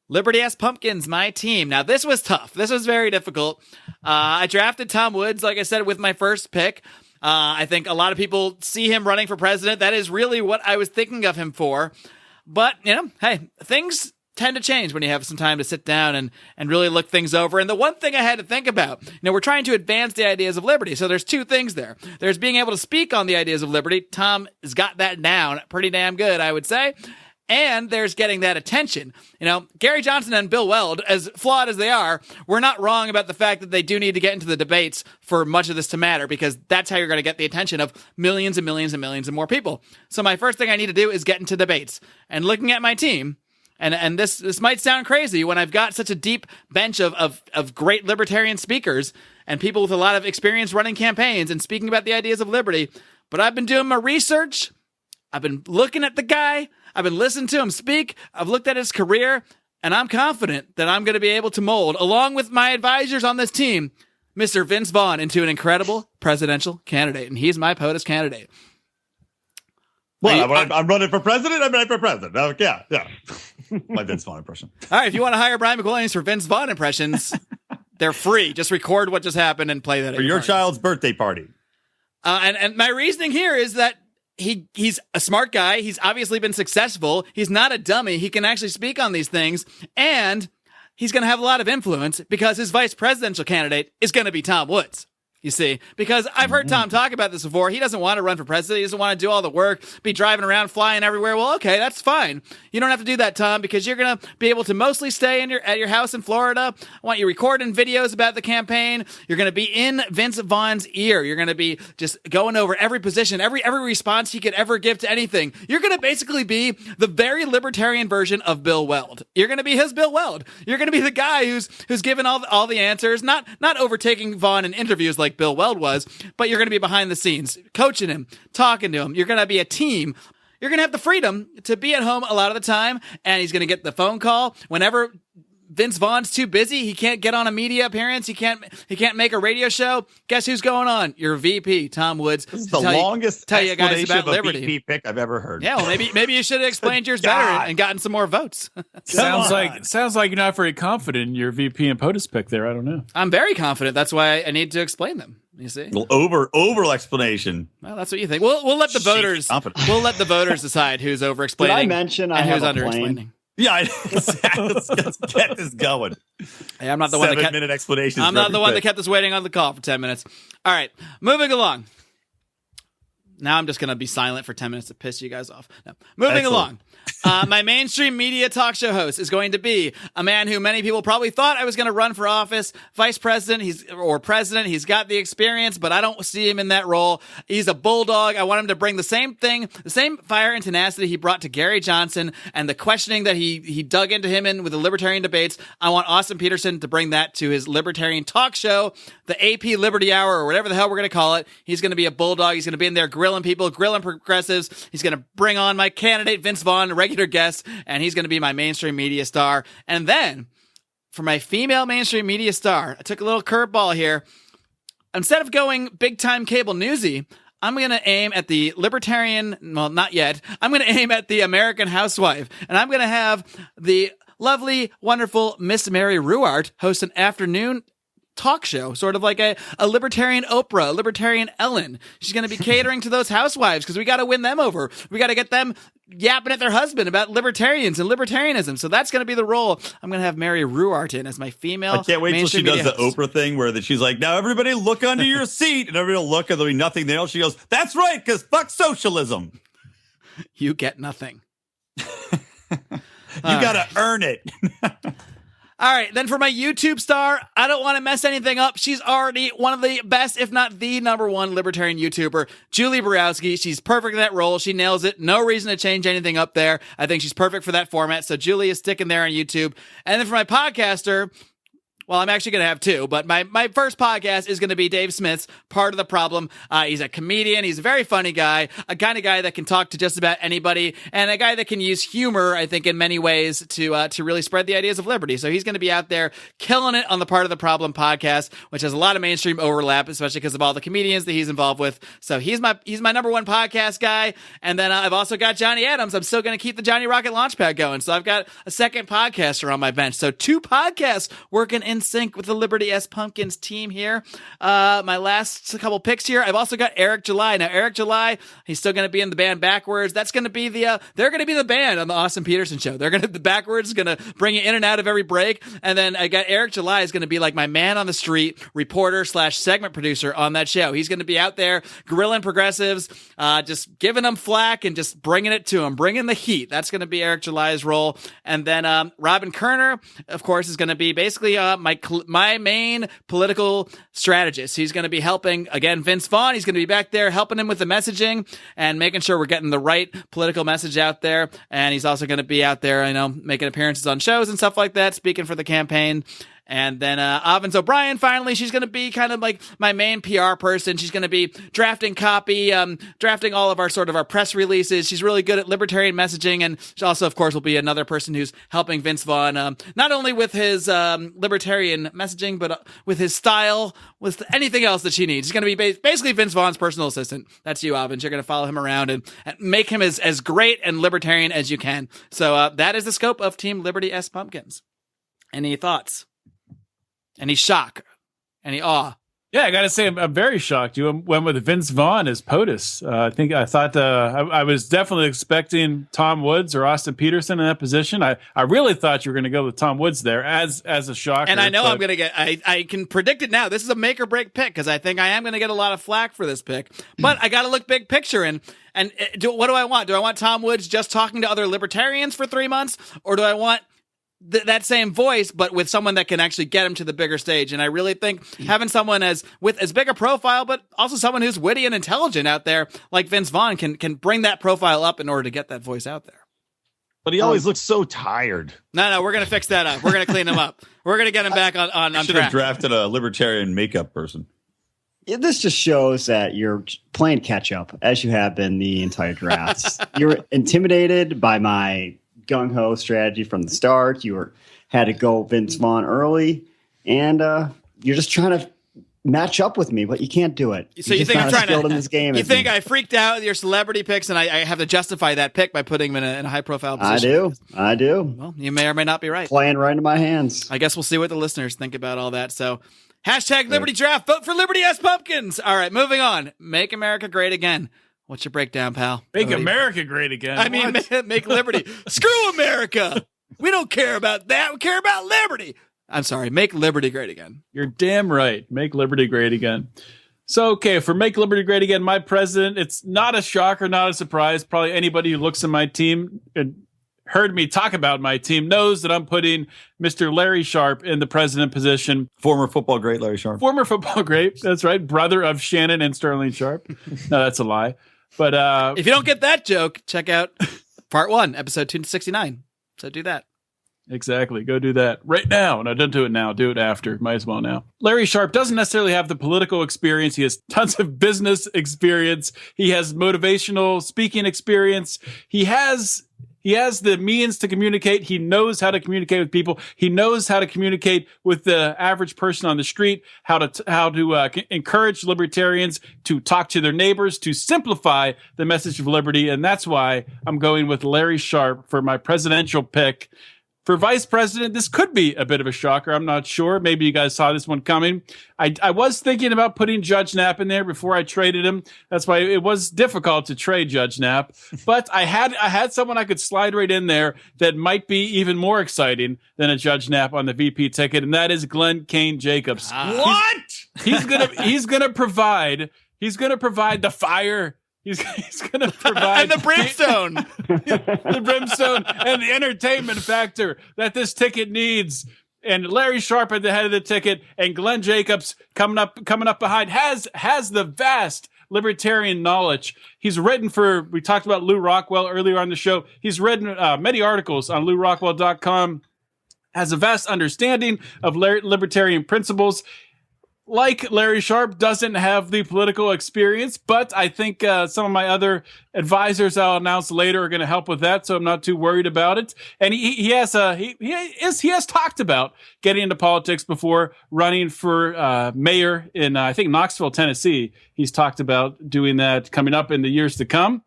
Speaker 1: Liberty S Pumpkins, my team. Now, this was tough. This was very difficult. I drafted Tom Woods, like I said, with my first pick. I think a lot of people see him running for president. That is really what I was thinking of him for. But, hey, things tend to change when you have some time to sit down and really look things over. And the one thing I had to think about, we're trying to advance the ideas of liberty. So there's two things there. There's being able to speak on the ideas of liberty. Tom has got that down pretty damn good, I would say. And there's getting that attention. Gary Johnson and Bill Weld, as flawed as they are, were not wrong about the fact that they do need to get into the debates for much of this to matter, because that's how you're going to get the attention of millions and millions and millions and more people. So my first thing I need to do is get into debates. And looking at my team, and this might sound crazy when I've got such a deep bench of great libertarian speakers and people with a lot of experience running campaigns and speaking about the ideas of liberty, but I've been doing my research. I've been looking at the guy. I've been listening to him speak. I've looked at his career, and I'm confident that I'm going to be able to mold, along with my advisors on this team, Mr. Vince Vaughn into an incredible presidential candidate, and he's my POTUS candidate.
Speaker 3: Well, I'm running for president. I'm running for president. Yeah. My Vince Vaughn impression.
Speaker 1: All right, if you want to hire Brian McWilliams for Vince Vaughn impressions, they're free. Just record what just happened and play that
Speaker 3: for your child's birthday party.
Speaker 1: And my reasoning here is that he's a smart guy. He's obviously been successful. He's not a dummy. He can actually speak on these things, and he's going to have a lot of influence because his vice presidential candidate is going to be Tom Woods. You see, because I've heard Tom talk about this before. He doesn't want to run for president. He doesn't want to do all the work, be driving around, flying everywhere. Well, okay, that's fine. You don't have to do that, Tom, because you're going to be able to mostly stay at your house in Florida. I want you recording videos about the campaign. You're going to be in Vince Vaughn's ear. You're going to be just going over every position, every response he could ever give to anything. You're going to basically be the very libertarian version of Bill Weld. You're going to be his Bill Weld. You're going to be the guy who's given all the answers, not overtaking Vaughn in interviews like Bill Weld was, but you're going to be behind the scenes, coaching him, talking to him. You're going to be a team. You're going to have the freedom to be at home a lot of the time, and he's going to get the phone call whenever Vince Vaughn's too busy. He can't get on a media appearance. He can't make a radio show. Guess who's going on? Your VP, Tom Woods.
Speaker 3: This is the longest
Speaker 1: tell you guys about
Speaker 3: explanation of a
Speaker 1: liberty.
Speaker 3: VP pick I've ever heard.
Speaker 1: Yeah, well, maybe you should have explained yours better and gotten some more votes.
Speaker 4: Sounds like you're not very confident in your VP and POTUS pick there. I don't know.
Speaker 1: I'm very confident. That's why I need to explain them. You see,
Speaker 3: Well, over explanation.
Speaker 1: well, that's what you think. We'll let the voters. We'll let the voters decide who's over explaining.
Speaker 5: Did I mention I
Speaker 1: and
Speaker 5: have
Speaker 1: who's
Speaker 5: a
Speaker 1: under
Speaker 5: plane?
Speaker 1: explaining.
Speaker 3: Yeah, let's get this going.
Speaker 1: Hey, I'm not the one that kept
Speaker 3: 7-minute explanations.
Speaker 1: I'm not the one that kept us waiting on the call for 10 minutes. All right, moving along. Now I'm just going to be silent for 10 minutes to piss you guys off. No. Moving along. My mainstream media talk show host is going to be a man who many people probably thought I was going to run for office, vice president, or president. He's got the experience, but I don't see him in that role. He's a bulldog. I want him to bring the same thing, the same fire and tenacity he brought to Gary Johnson and the questioning that he dug into him in with the libertarian debates. I want Austin Peterson to bring that to his libertarian talk show, the AP Liberty Hour, or whatever the hell we're going to call it. He's going to be a bulldog. He's going to be in there grilling people, grilling progressives. He's going to bring on my candidate, Vince Vaughn, a regular guest, and he's going to be my mainstream media star. And then for my female mainstream media star, I took a little curveball here. Instead of going big time cable newsy, I'm going to aim at the libertarian, well, not yet. I'm going to aim at the American housewife, and I'm going to have the lovely, wonderful Miss Mary Ruwart host an afternoon talk show, sort of like a libertarian Oprah, a libertarian Ellen. She's going to be catering to those housewives because we got to win them over. We got to get them yapping at their husband about libertarians and libertarianism. So that's going to be the role I'm going to have Mary Ruwart in as my female.
Speaker 3: I can't wait till she does the
Speaker 1: host.
Speaker 3: Oprah thing where she's like, now everybody look under your seat, and everybody will look and there'll be nothing there. She goes, that's right, because fuck socialism.
Speaker 1: You get nothing.
Speaker 3: You got to earn it.
Speaker 1: All right, then for my YouTube star, I don't want to mess anything up. She's already one of the best, if not the number one libertarian YouTuber, Julie Borowski. She's perfect in that role. She nails it. No reason to change anything up there. I think she's perfect for that format. So Julie is sticking there on YouTube. And then for my podcaster, well, I'm actually going to have two, but my first podcast is going to be Dave Smith's Part of the Problem. He's a comedian. He's a very funny guy, a kind of guy that can talk to just about anybody, and a guy that can use humor, I think, in many ways to really spread the ideas of liberty. So he's going to be out there killing it on the Part of the Problem podcast, which has a lot of mainstream overlap, especially because of all the comedians that he's involved with. So he's my number one podcast guy. And then I've also got Johnny Adams. I'm still going to keep the Johnny Rocket Launchpad going. So I've got a second podcaster on my bench. So two podcasts working in sync with the Liberty S Pumpkins team here. My last couple picks here, I've also got Eric July. Now, Eric July, he's still going to be in the band Backwards. That's going to be they're going to be the band on the Austin Peterson show. The Backwards is going to bring you in and out of every break. And then I got Eric July is going to be like my man on the street reporter / segment producer on that show. He's going to be out there grilling progressives, just giving them flack and just bringing it to them, bringing the heat. That's going to be Eric July's role. And then Robin Kerner, of course, is going to be basically my main political strategist. He's going to be helping, again, Vince Vaughn. He's going to be back there helping him with the messaging and making sure we're getting the right political message out there. And he's also going to be out there, making appearances on shows and stuff like that, speaking for the campaign. And then Avens O'Brien, finally, she's going to be kind of like my main PR person. She's going to be drafting copy, drafting all of our press releases. She's really good at libertarian messaging. And she also, of course, will be another person who's helping Vince Vaughn, not only with his libertarian messaging, but with his style, with anything else that she needs. She's going to be basically Vince Vaughn's personal assistant. That's you, Avens. You're going to follow him around and make him as great and libertarian as you can. So that is the scope of Team Liberty S Pumpkins. Any thoughts? Any shock? Any awe?
Speaker 4: Yeah, I got to say, I'm very shocked. You went with Vince Vaughn as POTUS. I thought I was definitely expecting Tom Woods or Austin Peterson in that position. I really thought you were going to go with Tom Woods there as a shocker.
Speaker 1: And I know I'm going to get, I can predict it now. This is a make or break pick because I think I am going to get a lot of flack for this pick. But I got to look big picture. And what do I want? Do I want Tom Woods just talking to other libertarians for 3 months? Or do I want that same voice, but with someone that can actually get him to the bigger stage? And I really think having someone with as big a profile, but also someone who's witty and intelligent out there, like Vince Vaughn, can bring that profile up in order to get that voice out there.
Speaker 3: But he always looks so tired.
Speaker 1: No, we're going to fix that up. We're going to clean him up. We're going to get him back on
Speaker 3: should
Speaker 1: track.
Speaker 3: have drafted a libertarian makeup person.
Speaker 5: This just shows that you're playing catch up, as you have been the entire draft. You're intimidated by my gung-ho strategy from the start. Had to go Vince Vaughn early, and you're just trying to match up with me, but you can't do it.
Speaker 1: So you think I'm trying to
Speaker 5: in this game?
Speaker 1: You think I freaked out with your celebrity picks, and I have to justify that pick by putting him in a high-profile position?
Speaker 5: I do.
Speaker 1: Well, you may or may not be right.
Speaker 5: Playing right into my hands.
Speaker 1: I guess we'll see what the listeners think about all that. So, hashtag Liberty Draft. Vote for Liberty S Pumpkins. All right, moving on. Make America Great Again. What's your breakdown, pal?
Speaker 4: Make America great again.
Speaker 1: I mean, make Liberty. Screw America. We don't care about that. We care about liberty. I'm sorry. Make Liberty great again.
Speaker 4: You're damn right. Make Liberty great again. So, okay, for Make Liberty Great Again, my president, it's not a shocker, not a surprise. Probably anybody who looks at my team and heard me talk about my team knows that I'm putting Mr. Larry Sharp in the president position.
Speaker 3: Former football great Larry Sharp.
Speaker 4: Former football great. That's right. Brother of Shannon and Sterling Sharp. No, that's a lie. But
Speaker 1: if you don't get that joke, check out part 1, episode 269. So do that.
Speaker 4: Exactly. Go do that right now. No, don't do it now. Do it after. Might as well now. Larry Sharp doesn't necessarily have the political experience. He has tons of business experience. He has motivational speaking experience. He has the means to communicate. He knows how to communicate with people. He knows how to communicate with the average person on the street, how to encourage libertarians to talk to their neighbors, to simplify the message of liberty. And that's why I'm going with Larry Sharp for my presidential pick. For vice president, this could be a bit of a shocker. I'm not sure. Maybe you guys saw this one coming. I was thinking about putting Judge Knapp in there before I traded him. That's why it was difficult to trade Judge Knapp. But I had someone I could slide right in there that might be even more exciting than a Judge Knapp on the VP ticket, and that is Glenn Kane Jacobs.
Speaker 3: What?
Speaker 4: He's gonna provide the fire. He's going to provide
Speaker 1: and the brimstone,
Speaker 4: the brimstone, and the entertainment factor that this ticket needs. And Larry Sharp at the head of the ticket, and Glenn Jacobs coming up behind has the vast libertarian knowledge. He's written we talked about Lou Rockwell earlier on the show. He's written many articles on LouRockwell.com. Has a vast understanding of libertarian principles. Like Larry Sharp, doesn't have the political experience, but I think some of my other advisors I'll announce later are going to help with that, so I'm not too worried about it. And he has talked about getting into politics before, running for mayor in I think Knoxville, Tennessee. He's talked about doing that coming up in the years to come.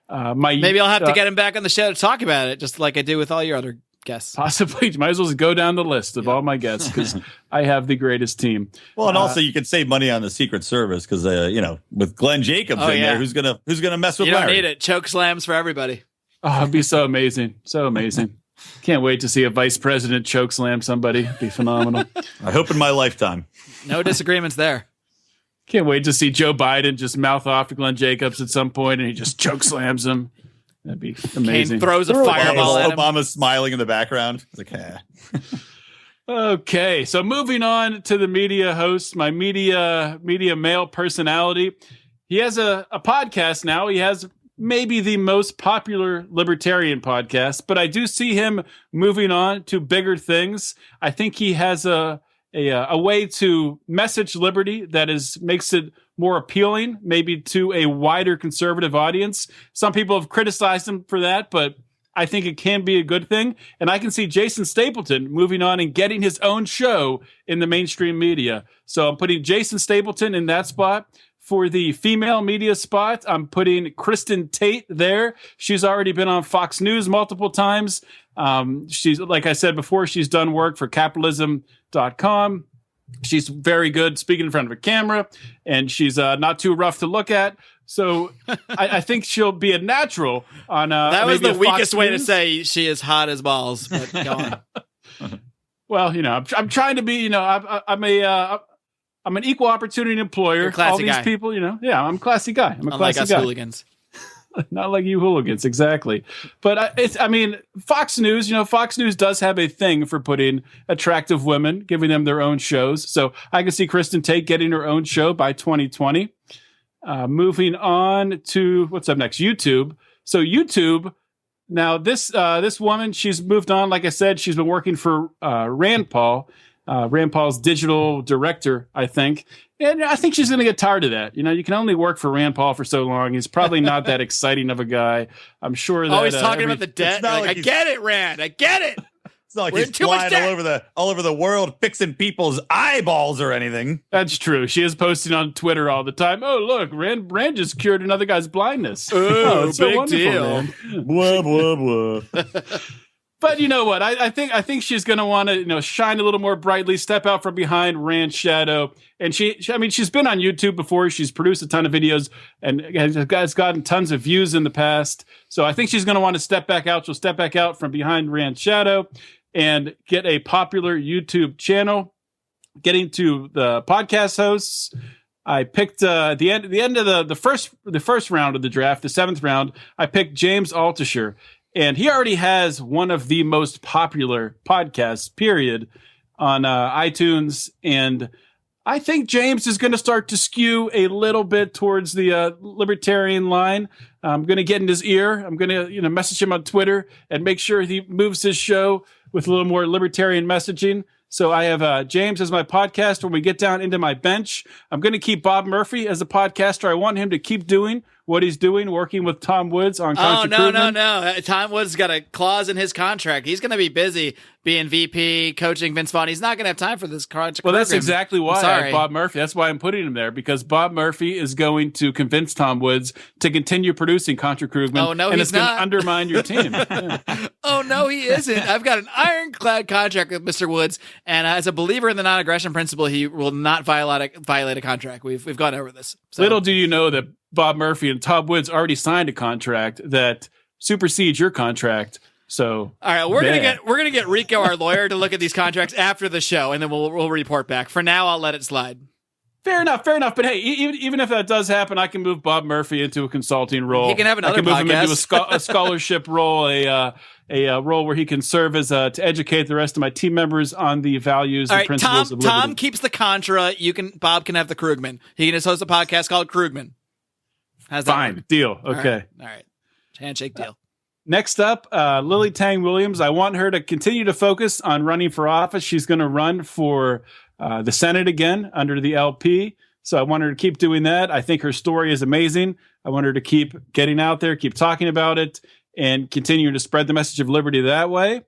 Speaker 1: Maybe I'll have to get him back on the show to talk about it, just like I do with all your other guests.
Speaker 4: Possibly. Might as well just go down the list of all my guests because I have the greatest team.
Speaker 3: Well, and also you can save money on the Secret Service because with Glenn Jacobs there, who's gonna mess with
Speaker 1: you don't
Speaker 3: Larry?
Speaker 1: need it. Choke slams for everybody.
Speaker 4: Oh, it'd be so amazing. So amazing. Can't wait to see a vice president choke slam somebody. It'd be phenomenal.
Speaker 3: I hope in my lifetime.
Speaker 1: No disagreements there.
Speaker 4: Can't wait to see Joe Biden just mouth off to Glenn Jacobs at some point and he just choke slams him. That'd be amazing.
Speaker 1: Kane throws a fireball at him.
Speaker 3: Obama's smiling in the background. It's like,
Speaker 4: Okay, so moving on to the media host, my media male personality. He has a podcast now. He has maybe the most popular libertarian podcast, but I do see him moving on to bigger things. I think he has a way to message liberty that makes it more appealing, maybe to a wider conservative audience. Some people have criticized him for that, but I think it can be a good thing. And I can see Jason Stapleton moving on and getting his own show in the mainstream media. So I'm putting Jason Stapleton in that spot. For the female media spot, I'm putting Kristen Tate there. She's already been on Fox News multiple times. She's, like I said before, she's done work for capitalism.com. She's very good speaking in front of a camera, and she's not too rough to look at. So I think she'll be a natural on.
Speaker 1: That was the weakest way to
Speaker 4: News.
Speaker 1: say she is hot as balls. But go on.
Speaker 4: Well, I'm trying to be. I'm an equal opportunity employer.
Speaker 1: You're a classy
Speaker 4: All these
Speaker 1: guy.
Speaker 4: people, yeah, I'm a classy guy. I'm a
Speaker 1: Unlike
Speaker 4: classy
Speaker 1: us
Speaker 4: guy.
Speaker 1: hooligans.
Speaker 4: Not like you hooligans, exactly. But Fox News, Fox News does have a thing for putting attractive women, giving them their own shows. So I can see Kristen Tate getting her own show by 2020. Moving on to what's up next, YouTube. So YouTube, now this woman, she's moved on. Like I said, she's been working for Rand Paul. Rand Paul's digital director, I think. And I think she's going to get tired of that. You can only work for Rand Paul for so long. He's probably not that exciting of a guy. I'm sure that.
Speaker 1: Always talking about the debt.
Speaker 3: not
Speaker 1: Like,
Speaker 3: like
Speaker 1: I get it, Rand. I get it.
Speaker 3: It's not like
Speaker 1: We're in
Speaker 3: he's
Speaker 1: too much
Speaker 3: flying
Speaker 1: debt.
Speaker 3: all over the world fixing people's eyeballs or anything.
Speaker 4: That's true. She is posting on Twitter all the time. Oh, look, Rand just cured another guy's blindness.
Speaker 1: Ooh,
Speaker 4: it's so
Speaker 1: big
Speaker 4: wonderful,
Speaker 1: deal.
Speaker 4: Rand.
Speaker 3: Blah blah blah.
Speaker 4: But you know what? I think she's going to want to shine a little more brightly, step out from behind Rand's shadow. And she's been on YouTube before. She's produced a ton of videos and has gotten tons of views in the past. So I think she's going to want to step back out. She'll step back out from behind Rand's shadow and get a popular YouTube channel. Getting to the podcast hosts, I picked the end of the first round of the draft, the 7th round. I picked James Altucher. And he already has one of the most popular podcasts, period, on iTunes. And I think James is going to start to skew a little bit towards the libertarian line. I'm going to get in his ear. I'm going to message him on Twitter and make sure he moves his show with a little more libertarian messaging. So I have James as my podcast. When we get down into my bench, I'm going to keep Bob Murphy as a podcaster. I want him to keep doing what he's doing, working with Tom Woods on Contra Krugman.
Speaker 1: No. Tom Woods got a clause in his contract. He's going to be busy being VP, coaching Vince Vaughn. He's not going to have time for this contract.
Speaker 4: Well, that's exactly why I
Speaker 1: sorry.
Speaker 4: have Bob Murphy. That's why I'm putting him there, because Bob Murphy is going to convince Tom Woods to continue producing Contra Krugman.
Speaker 1: Oh, no,
Speaker 4: and
Speaker 1: he's
Speaker 4: it's going
Speaker 1: not.
Speaker 4: to undermine your team. Yeah.
Speaker 1: Oh, no, he isn't. I've got an ironclad contract with Mr. Woods, and as a believer in the non-aggression principle, he will not violate a contract. We've gone over this. So.
Speaker 4: Little do you know that Bob Murphy and Tom Woods already signed a contract that supersedes your contract. So,
Speaker 1: all right, we're gonna get Rico, our lawyer, to look at these contracts after the show, and then we'll report back. For now, I'll let it slide.
Speaker 4: Fair enough. But hey, even if that does happen, I can move Bob Murphy into a consulting role.
Speaker 1: He can have another
Speaker 4: I can move him
Speaker 1: podcast.
Speaker 4: into a scholarship role, a role where he can serve as to educate the rest of my team members on the values and principles of liberty.
Speaker 1: Tom keeps the Contra. Bob can have the Krugman. He can just host a podcast called Krugman. How's that
Speaker 4: Fine.
Speaker 1: work?
Speaker 4: Deal. Okay.
Speaker 1: All right. Handshake deal.
Speaker 4: Next up, Lily Tang Williams. I want her to continue to focus on running for office. She's going to run for the Senate again under the LP. So I want her to keep doing that. I think her story is amazing. I want her to keep getting out there, keep talking about it, and continue to spread the message of liberty that way.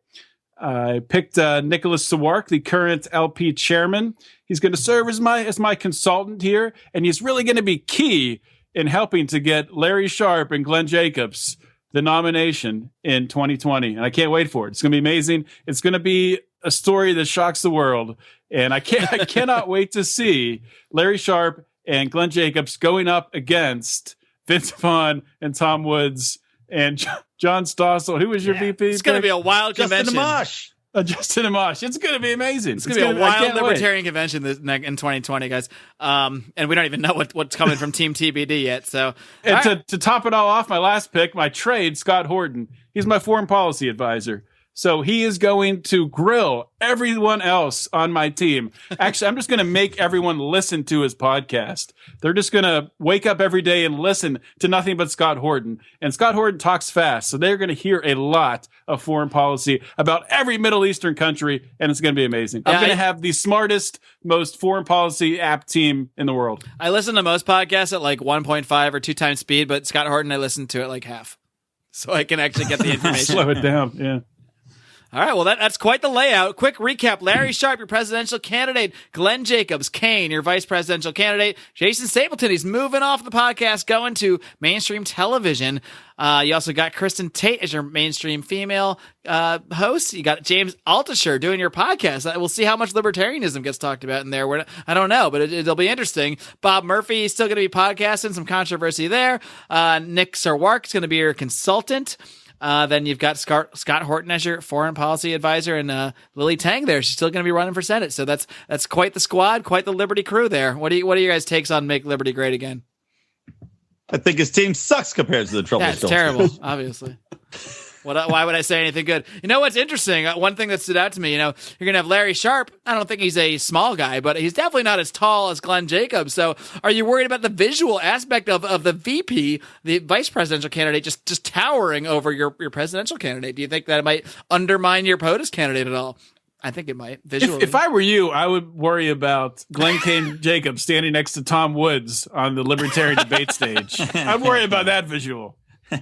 Speaker 4: I picked Nicholas Sawark, the current LP chairman. He's going to serve as my consultant here, and he's really going to be key in helping to get Larry Sharpe and Glenn Jacobs the nomination in 2020. And I can't wait for it. It's going to be amazing. It's going to be a story that shocks the world. And I cannot wait to see Larry Sharpe and Glenn Jacobs going up against Vince Vaughn and Tom Woods and John Stossel. Who was your VP?
Speaker 1: It's going to be a wild convention.
Speaker 4: Justin Amash. It's going to be amazing.
Speaker 1: It's going to be a wild libertarian convention in 2020, guys. And we don't even know what's coming from Team TBD yet. So,
Speaker 4: and to top it all off, my last pick, my trade, Scott Horton. He's my foreign policy advisor. So he is going to grill everyone else on my team. Actually, I'm just going to make everyone listen to his podcast. They're just going to wake up every day and listen to nothing but Scott Horton. And Scott Horton talks fast, so they're going to hear a lot of foreign policy about every Middle Eastern country, and it's going to be amazing. I'm going to have the smartest, most foreign policy app team in the world.
Speaker 1: I listen to most podcasts at like 1.5 or 2 times speed, but Scott Horton, I listen to it like half. So I can actually get the information.
Speaker 4: Slow it down, yeah.
Speaker 1: All right, well, that's quite the layout. Quick recap. Larry Sharp, your presidential candidate. Glenn Jacobs, Kane, your vice presidential candidate. Jason Stapleton, he's moving off the podcast, going to mainstream television. You also got Kristen Tate as your mainstream female host. You got James Altucher doing your podcast. We'll see how much libertarianism gets talked about in there. I don't know, but it'll be interesting. Bob Murphy is still going to be podcasting. Some controversy there. Nick Sarwark's going to be your consultant. Then you've got Scott Horton as your foreign policy advisor, and Lily Tang there. She's still going to be running for Senate. So that's quite the squad, quite the Liberty crew there. What are your guys' takes on Make Liberty Great Again?
Speaker 3: I think his team sucks compared to the Trouble.
Speaker 1: That's terrible, obviously. Why would I say anything good? You know what's interesting? One thing that stood out to me, you're going to have Larry Sharp. I don't think he's a small guy, but he's definitely not as tall as Glenn Jacobs. So are you worried about the visual aspect of the VP, the vice presidential candidate, just towering over your presidential candidate? Do you think that it might undermine your POTUS candidate at all? I think it might, visually.
Speaker 4: If I were you, I would worry about Glenn Kane Jacobs standing next to Tom Woods on the Libertarian debate stage. I'd worry about that visual.
Speaker 1: All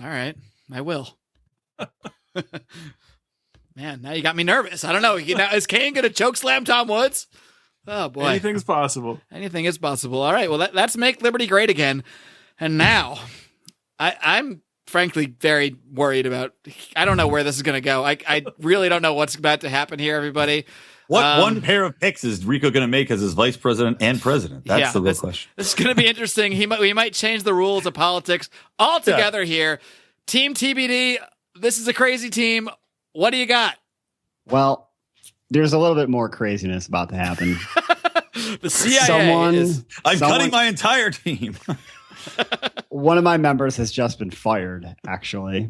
Speaker 1: right. I will. Man, now you got me nervous. I don't know. Now, is Kane going to choke slam Tom Woods? Oh, boy.
Speaker 4: Anything's possible.
Speaker 1: Anything is possible. All right. Well, let's make Liberty great again. And now, I'm frankly very worried about, I don't know where this is going to go. I really don't know what's about to happen here, everybody.
Speaker 3: What one pair of picks is Rico going to make as his vice president and president? That's the real question. This
Speaker 1: is going to be interesting. We might change the rules of politics altogether here. Team TBD, this is a crazy team. What do you got?
Speaker 5: Well, there's a little bit more craziness about to happen.
Speaker 1: The CIA
Speaker 3: I'm cutting my entire team.
Speaker 5: One of my members has just been fired, actually.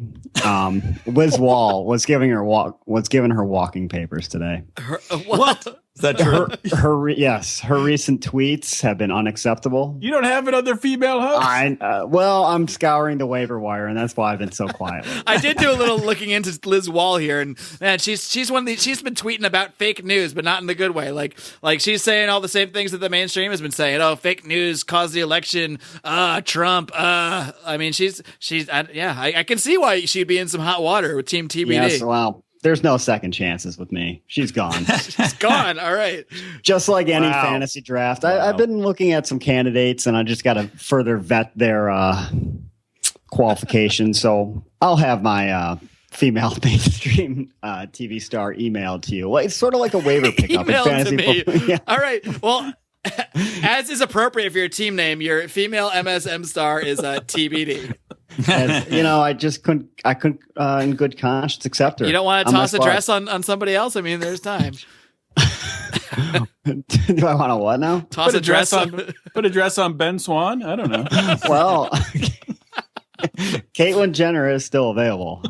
Speaker 5: Liz Wall was giving her walking papers today.
Speaker 3: What? Is that true?
Speaker 5: Yes, her recent tweets have been unacceptable.
Speaker 4: You don't have another female host?
Speaker 5: I'm scouring the waiver wire, and that's why I've been so quiet.
Speaker 1: I did do a little looking into Liz Wall here, and man, she's one of these. She's been tweeting about fake news, but not in the good way. Like she's saying all the same things that the mainstream has been saying. Oh, fake news caused the election. Trump. I mean, I can see why she'd be in some hot water with Team TBD.
Speaker 5: Yes, well. There's no second chances with me. She's gone.
Speaker 1: She's gone. All right.
Speaker 5: Just like any fantasy draft. I've been looking at some candidates, and I just got to further vet their qualifications. So I'll have my female mainstream TV star emailed to you. Well, it's sort of like a waiver pickup.
Speaker 1: Emailed to me. Yeah. All right. Well, as is appropriate for your team name, your female MSM star is TBD.
Speaker 5: As, I just couldn't in good conscience accept her.
Speaker 1: You don't want to toss a dress on somebody else? I mean, there's time.
Speaker 5: Do I want to what now?
Speaker 1: Put a dress
Speaker 4: on Ben Swan? I don't know.
Speaker 5: Well, Caitlyn Jenner is still available.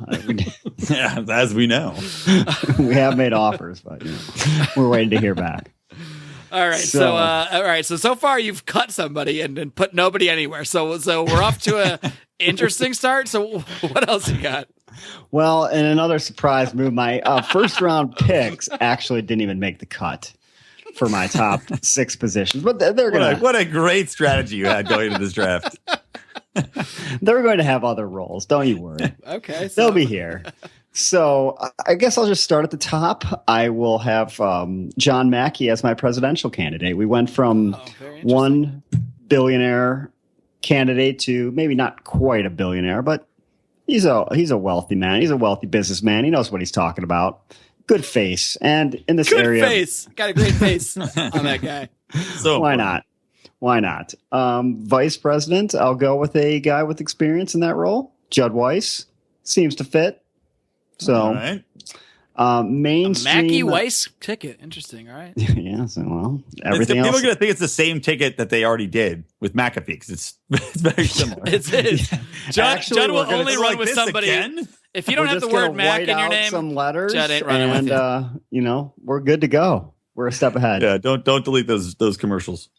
Speaker 3: Yeah, as we know.
Speaker 5: We have made offers, but we're waiting to hear back.
Speaker 1: All right. So far you've cut somebody and put nobody anywhere. So we're off to a interesting start. So what else you got?
Speaker 5: Well, in another surprise move, my first round picks actually didn't even make the cut for my top 6 positions, but they're going to.
Speaker 3: What a great strategy you had going into this draft.
Speaker 5: They're going to have other roles. Don't you worry.
Speaker 1: Okay.
Speaker 5: They'll be here. So I guess I'll just start at the top. I will have John Mackey as my presidential candidate. We went from one billionaire candidate to maybe not quite a billionaire, but he's a wealthy man. He's a wealthy businessman. He knows what he's talking about. Good face. And in this area.
Speaker 1: Good face. Got a great face on that guy.
Speaker 5: So why not? Why not? Vice president, I'll go with a guy with experience in that role. Judd Weiss seems to fit. So,
Speaker 3: all right.
Speaker 5: Mainstream
Speaker 1: Mackie Weiss ticket. Interesting. All right.
Speaker 5: Yeah. So, well, everything else.
Speaker 3: People are going to think it's the same ticket that they already did with McAfee because it's very similar.
Speaker 1: It is. Judd will only run with somebody.
Speaker 3: Again?
Speaker 1: If you don't have the word Mac in your name,
Speaker 5: some letters,
Speaker 1: Judd ain't running with
Speaker 5: you. We're good to go. We're a step ahead.
Speaker 3: Yeah. Don't delete those commercials.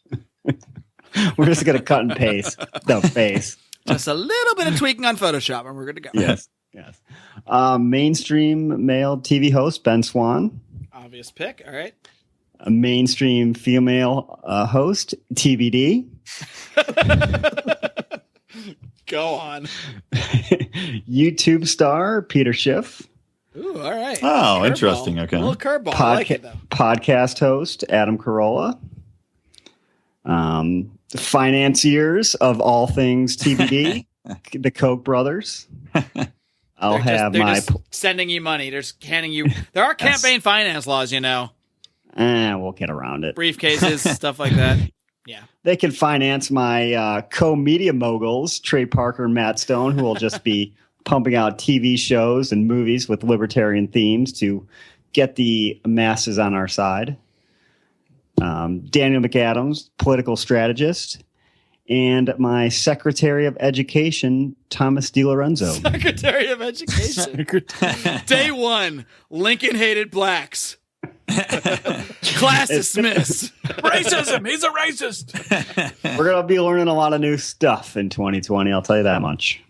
Speaker 5: We're just going to cut and paste the face.
Speaker 1: Just a little bit of tweaking on Photoshop, and we're good to go.
Speaker 5: Yes. Yes. Mainstream male TV host, Ben Swan.
Speaker 1: Obvious pick. All right.
Speaker 5: A mainstream female host, TBD.
Speaker 1: Go on.
Speaker 5: YouTube star, Peter Schiff.
Speaker 1: Ooh, all right.
Speaker 3: Oh,
Speaker 1: Curveball.
Speaker 3: interesting. Okay.
Speaker 1: A little curveball. I like it, though.
Speaker 5: Podcast host, Adam Carolla. The financiers of all things TBD, the Koch brothers.
Speaker 1: They're just sending you money. They're just handing you. There are campaign finance laws, you know.
Speaker 5: We'll get around it.
Speaker 1: Briefcases, stuff like that. Yeah.
Speaker 5: They can finance my co-media moguls, Trey Parker and Matt Stone, who will just be pumping out TV shows and movies with libertarian themes to get the masses on our side. Daniel McAdams, political strategist, and my Secretary of Education, Thomas DiLorenzo.
Speaker 1: Secretary of Education. Day one, Lincoln hated blacks. Class dismissed.
Speaker 4: Racism. He's a racist.
Speaker 5: We're going to be learning a lot of new stuff in 2020. I'll tell you that much.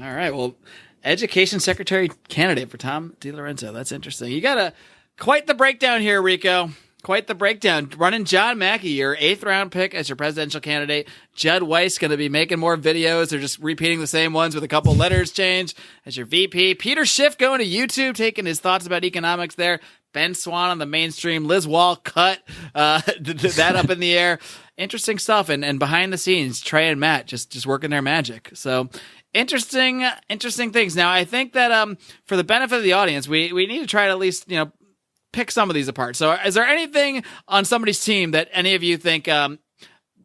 Speaker 1: All right. Well, Education Secretary candidate for Tom DiLorenzo. That's interesting. You got quite the breakdown here, Rico. Quite the breakdown. Running John Mackey, your 8th round pick as your presidential candidate. Judd Weiss going to be making more videos. They're just repeating the same ones with a couple letters changed as your VP. Peter Schiff going to YouTube, taking his thoughts about economics there. Ben Swan on the mainstream. Liz Wall cut that up in the air. Interesting stuff. And behind the scenes, Trey and Matt just working their magic. So interesting things. Now, I think that for the benefit of the audience, we need to try to at least, pick some of these apart. So is there anything on somebody's team that any of you think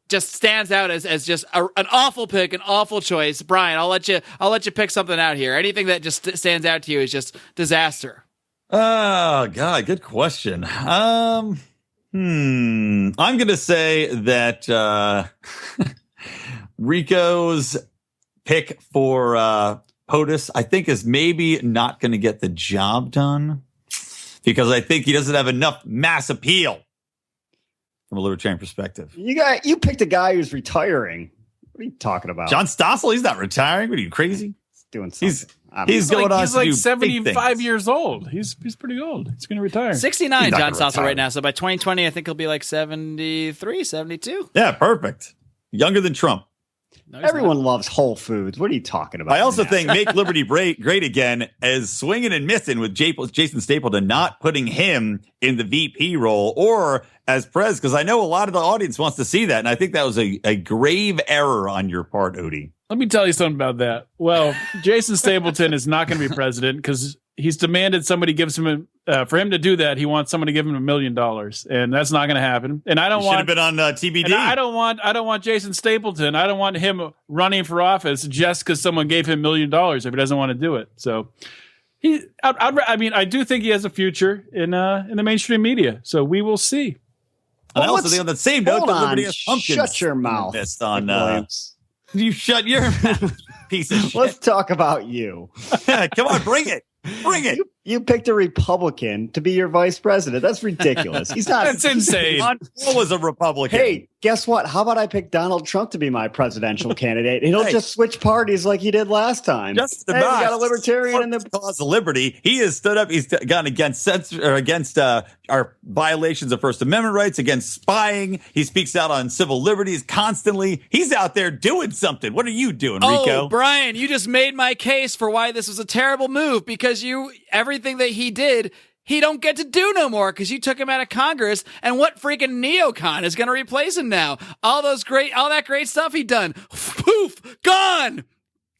Speaker 1: just stands out as just an awful pick, an awful choice? Brian, I'll let you pick something out here. Anything that just stands out to you is just disaster.
Speaker 3: Oh God, good question. I'm gonna say that Rico's pick for POTUS, I think, is maybe not going to get the job done, because I think he doesn't have enough mass appeal from a libertarian perspective.
Speaker 5: You picked a guy who's retiring. What are you talking about?
Speaker 3: John Stossel, he's not retiring. What are you, crazy?
Speaker 5: He's doing something.
Speaker 3: He's going on.
Speaker 4: He's like 75 years old. He's pretty old. He's going to retire.
Speaker 1: 69, John Stossel right now. So by 2020, I think he'll be like 73, 72.
Speaker 3: Yeah, perfect. Younger than Trump.
Speaker 1: No,
Speaker 5: everyone loves Whole Foods. What are you talking about?
Speaker 3: I also think Make Liberty Great Again as swinging and missing with Jason Stapleton, not putting him in the VP role or as Prez, because I know a lot of the audience wants to see that. And I think that was a grave error on your part, Odie.
Speaker 4: Let me tell you something about that. Well, Jason Stapleton is not going to be president because he's demanded somebody gives him for him to do that. He wants someone to give him $1 million, and that's not going to happen. And I don't want.
Speaker 3: Should have been on TBD.
Speaker 4: I don't want Jason Stapleton. I don't want him running for office just because someone gave him $1 million if he doesn't want to do it. So I do think he has a future in the mainstream media. So we will see.
Speaker 3: And I also think on the same note, that Liberty has pumpkins.
Speaker 5: Shut your mouth.
Speaker 3: You shut your mouth, piece of shit.
Speaker 5: Let's talk about you.
Speaker 3: Come on, bring it. Bring it.
Speaker 5: You picked a Republican to be your vice president. That's ridiculous. He's not.
Speaker 4: That's insane.
Speaker 3: Ron Paul was a Republican.
Speaker 5: Hey, guess what? How about I pick Donald Trump to be my presidential candidate? He'll just switch parties like he did last time.
Speaker 3: Just
Speaker 5: we got a libertarian in the
Speaker 3: cause of liberty. He has stood up. He's gone against our violations of First Amendment rights, against spying. He speaks out on civil liberties constantly. He's out there doing something. What are you doing, Rico?
Speaker 1: Oh, Brian, you just made my case for why this was a terrible move, because everything that he did, he don't get to do no more because you took him out of Congress. And what freaking neocon is going to replace him now? All that great stuff he done, poof, gone,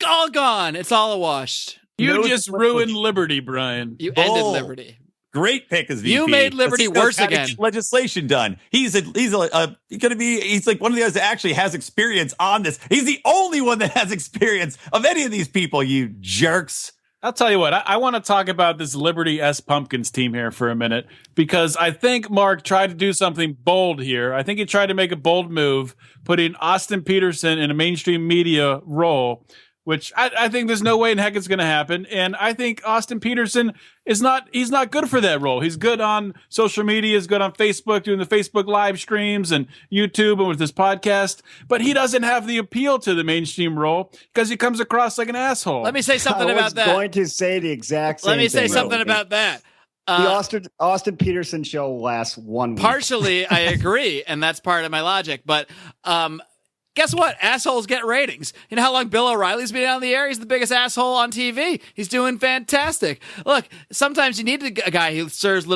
Speaker 1: all gone. It's all a wash.
Speaker 4: You just ruined liberty, Brian.
Speaker 1: You ended liberty.
Speaker 3: Great pick as VP.
Speaker 1: You made liberty worse again.
Speaker 3: Legislation done. He's like one of the guys that actually has experience on this. He's the only one that has experience of any of these people. You jerks.
Speaker 4: I'll tell you what, I want to talk about this Liberty S Pumpkins team here for a minute, because I think Mark tried to do something bold here. I think he tried to make a bold move, putting Austin Peterson in a mainstream media role, which I think there's no way in heck it's going to happen. And I think Austin Peterson he's not good for that role. He's good on social media, he's good on Facebook, doing the Facebook live streams and YouTube and with his podcast, but he doesn't have the appeal to the mainstream role because he comes across like an asshole.
Speaker 1: Let me say something about that.
Speaker 5: I was going to say the exact same thing.
Speaker 1: Let me say something about that.
Speaker 5: The Austin Peterson show lasts 1 week.
Speaker 1: Partially, I agree, and that's part of my logic, but guess what? Assholes get ratings. You know how long Bill O'Reilly's been on the air? He's the biggest asshole on TV. He's doing fantastic. Look, sometimes you need a guy who stirs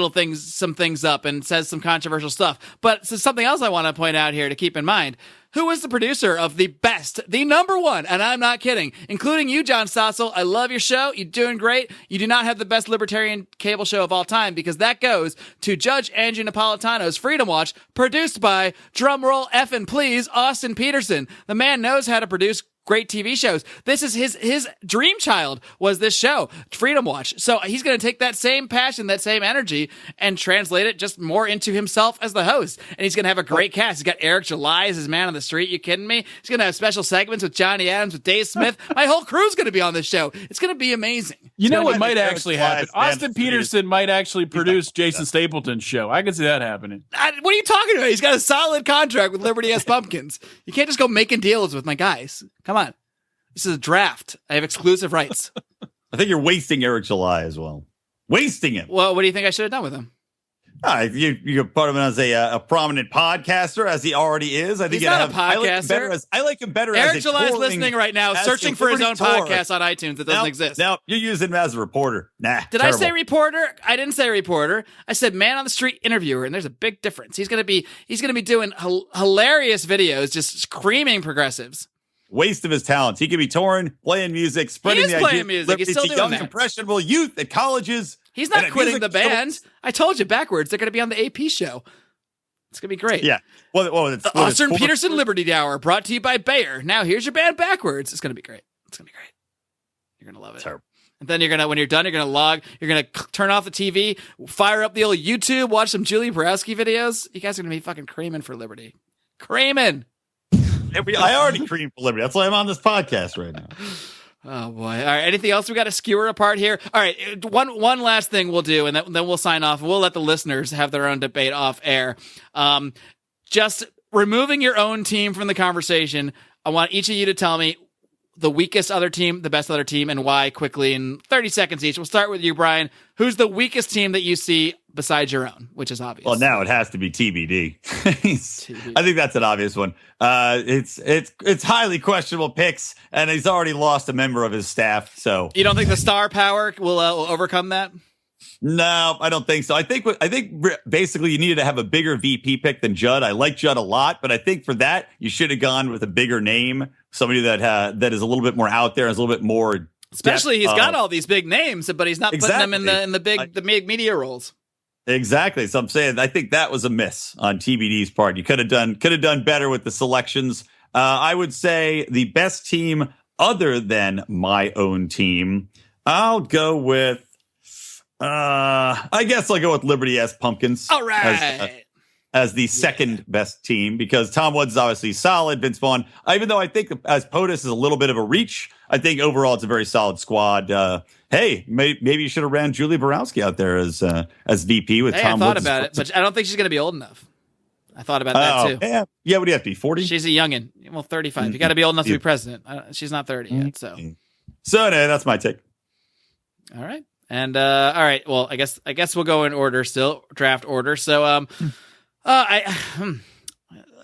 Speaker 1: some things up and says some controversial stuff. But something else I want to point out here to keep in mind. Who was the producer of the best, the number one, and I'm not kidding, including you, John Stossel. I love your show. You're doing great. You do not have the best libertarian cable show of all time because that goes to Judge Andrew Napolitano's Freedom Watch, produced by, drumroll effing please, Austin Peterson. The man knows how to produce great TV shows. This is his dream child was this show, Freedom Watch. So he's going to take that same passion, that same energy, and translate it just more into himself as the host. And he's going to have a great cast. He's got Eric July as his man on the street. You kidding me? He's going to have special segments with Johnny Adams, with Dave Smith. My whole crew's going to be on this show. It's going to be amazing.
Speaker 4: You know what might actually happen? Austin Peterson might actually produce Jason Stapleton's show. I can see that happening.
Speaker 1: What are you talking about? He's got a solid contract with Liberty S. Pumpkins. You can't just go making deals with my guys. Come on. This is a draft. I have exclusive rights.
Speaker 3: I think you're wasting Eric July as well. Wasting him.
Speaker 1: Well, what do you think I should have done with him?
Speaker 3: You put him as a prominent podcaster, as he already is. I think
Speaker 1: he's not a podcaster.
Speaker 3: I like him better
Speaker 1: Eric
Speaker 3: as
Speaker 1: July is listening right now, searching for his own podcast on iTunes that doesn't exist.
Speaker 3: Now, you're using him as a reporter. Nah,
Speaker 1: Did I say reporter? I didn't say reporter. I said man on the street interviewer, and there's a big difference. He's gonna be doing hilarious videos, just screaming progressives.
Speaker 3: Waste of his talents. He could be touring, playing music, spreading the idea.
Speaker 1: Playing music. He's still doing
Speaker 3: young,
Speaker 1: that.
Speaker 3: Impressionable youth at colleges.
Speaker 1: He's not quitting the band. I told you backwards. They're going to be on the AP show. It's going to be great.
Speaker 3: Yeah.
Speaker 1: The Austin Peterson Liberty Hour, brought to you by Bayer. Now here's your band backwards. It's going to be great. It's going to be great. You're going to love it.
Speaker 3: Terrible.
Speaker 1: And then when you're done, you're going to turn off the TV, fire up the old YouTube, watch some Julie Borowski videos. You guys are going to be fucking creaming for Liberty. Creaming.
Speaker 3: I already creamed for Liberty. That's why I'm on this podcast right now.
Speaker 1: Oh boy! All right. Anything else we got to skewer apart here? All right. One last thing we'll do, and then we'll sign off. We'll let the listeners have their own debate off air. Just removing your own team from the conversation. I want each of you to tell me the weakest other team, the best other team, and why quickly in 30 seconds each. We'll start with you, Brian. Who's the weakest team that you see besides your own, which is obvious?
Speaker 3: Well, now it has to be TBD. I think that's an obvious one. It's highly questionable picks, and he's already lost a member of his staff. So
Speaker 1: you don't think the star power will overcome that?
Speaker 3: No, I don't think so. I think basically you needed to have a bigger VP pick than Judd. I like Judd a lot, but I think for that you should have gone with a bigger name, somebody that is a little bit more out there, is a little bit more.
Speaker 1: Especially he's got all these big names, but he's not putting them in the big media roles.
Speaker 3: Exactly. So I'm saying I think that was a miss on TBD's part. You could have done better with the selections. I would say the best team other than my own team. I'll go with. I guess I'll go with Liberty S. Pumpkins.
Speaker 1: All right.
Speaker 3: As the second best team, because Tom Woods is obviously solid. Vince Vaughn, even though I think as POTUS is a little bit of a reach, I think overall it's a very solid squad. Hey, maybe you should have ran Julie Borowski out there as VP with Tom Woods.
Speaker 1: I thought about it, but I don't think she's going to be old enough. I thought about that too.
Speaker 3: Yeah. What do you have to be, 40?
Speaker 1: She's a youngin'. Well, 35. Mm-hmm. You got to be old enough to be president. She's not 30 yet. So
Speaker 3: no, that's my take.
Speaker 1: All right. And all right. Well, I guess we'll go in order still, draft order. So I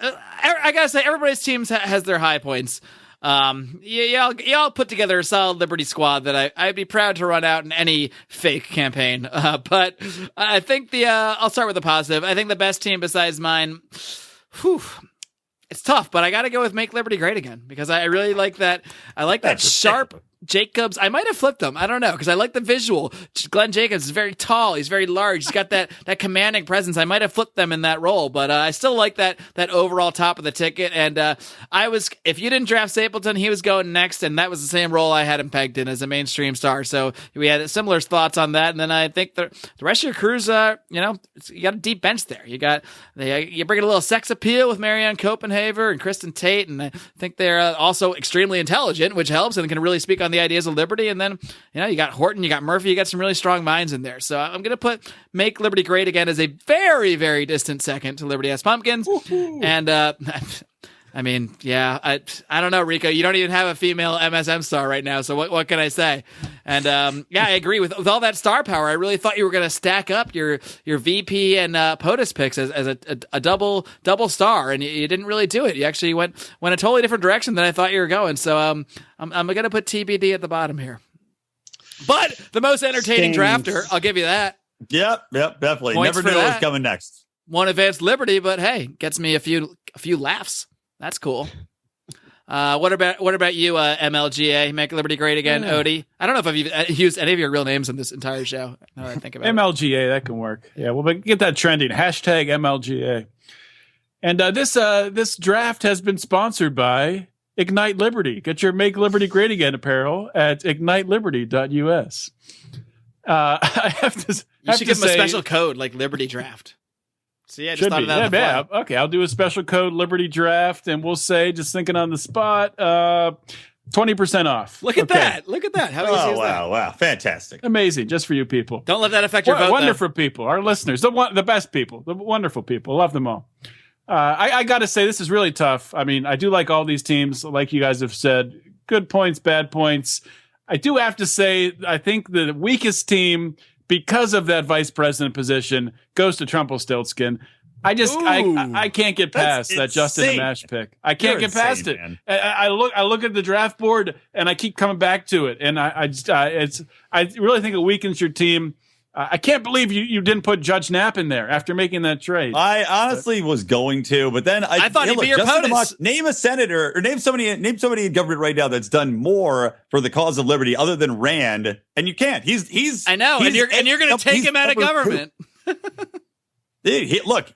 Speaker 1: gotta say, everybody's teams has their high points. Y'all put together a solid Liberty squad that I'd be proud to run out in any fake campaign. But I think I'll start with the positive. I think the best team besides mine, it's tough, but I got to go with Make Liberty Great Again because I really like that. I like that sharp Jacobs. I might have flipped him. I don't know because I like the visual. Glenn Jacobs is very tall. He's very large. He's got that commanding presence. I might have flipped them in that role, but I still like that overall top of the ticket. And if you didn't draft Stapleton, he was going next, and that was the same role I had him pegged in as a mainstream star. So we had similar thoughts on that. And then I think the rest of your crews, you got a deep bench there. You bring in a little sex appeal with Marianne Copenhaver and Kristen Tate, and I think they're also extremely intelligent, which helps and can really speak on the ideas of liberty. And then you got Horton, you got Murphy, you got some really strong minds in there. So I'm gonna put Make Liberty Great Again as a very, very distant second to Liberty S. Pumpkins. Woo-hoo. And I I mean, yeah, I don't know, Rico. You don't even have a female MSM star right now, so what can I say? And yeah, I agree with all that star power. I really thought you were going to stack up your VP and POTUS picks as a double star, and you didn't really do it. You actually went a totally different direction than I thought you were going. So I'm going to put TBD at the bottom here. But the most entertaining drafter, I'll give you that.
Speaker 3: Yep, definitely.
Speaker 1: Points
Speaker 3: Never knew what was coming next.
Speaker 1: One Advanced Liberty, but hey, gets me a few laughs. That's cool. What about you, MLGA? Make Liberty Great Again, Odie? I don't know if I've used any of your real names in this entire show. Now that I think about
Speaker 4: MLGA, that can work. Yeah, well, get that trending. Hashtag MLGA. And this draft has been sponsored by Ignite Liberty. Get your Make Liberty Great Again apparel at igniteliberty.us. I have to.
Speaker 1: You should give them a special code like Liberty Draft. See, I just thought of that.
Speaker 4: Yeah, okay, I'll do a special code Liberty Draft, and we'll say, just thinking on the spot, 20% off.
Speaker 1: Look at that! Look at that! How easy is that?
Speaker 3: Wow, fantastic,
Speaker 4: amazing, just for you people.
Speaker 1: Don't let that affect your vote.
Speaker 4: Wonderful people, our listeners, the best people, the wonderful people, love them all. I got to say, this is really tough. I mean, I do like all these teams, like you guys have said. Good points, bad points. I do have to say, I think the weakest team, because of that vice president position, goes to Trumpelstiltskin. I can't get past that Justin Amash pick. I can't get past it. Man. I look at the draft board and I keep coming back to it, and I really think it weakens your team. I can't believe you didn't put Judge Knapp in there after making that trade.
Speaker 3: I honestly was going to, but then I
Speaker 1: thought he'd be your POTUS.
Speaker 3: Name a senator or name somebody in government right now that's done more for the cause of liberty other than Rand, and you can't. He's
Speaker 1: I know, and you're going to take him out of government.
Speaker 3: Dude,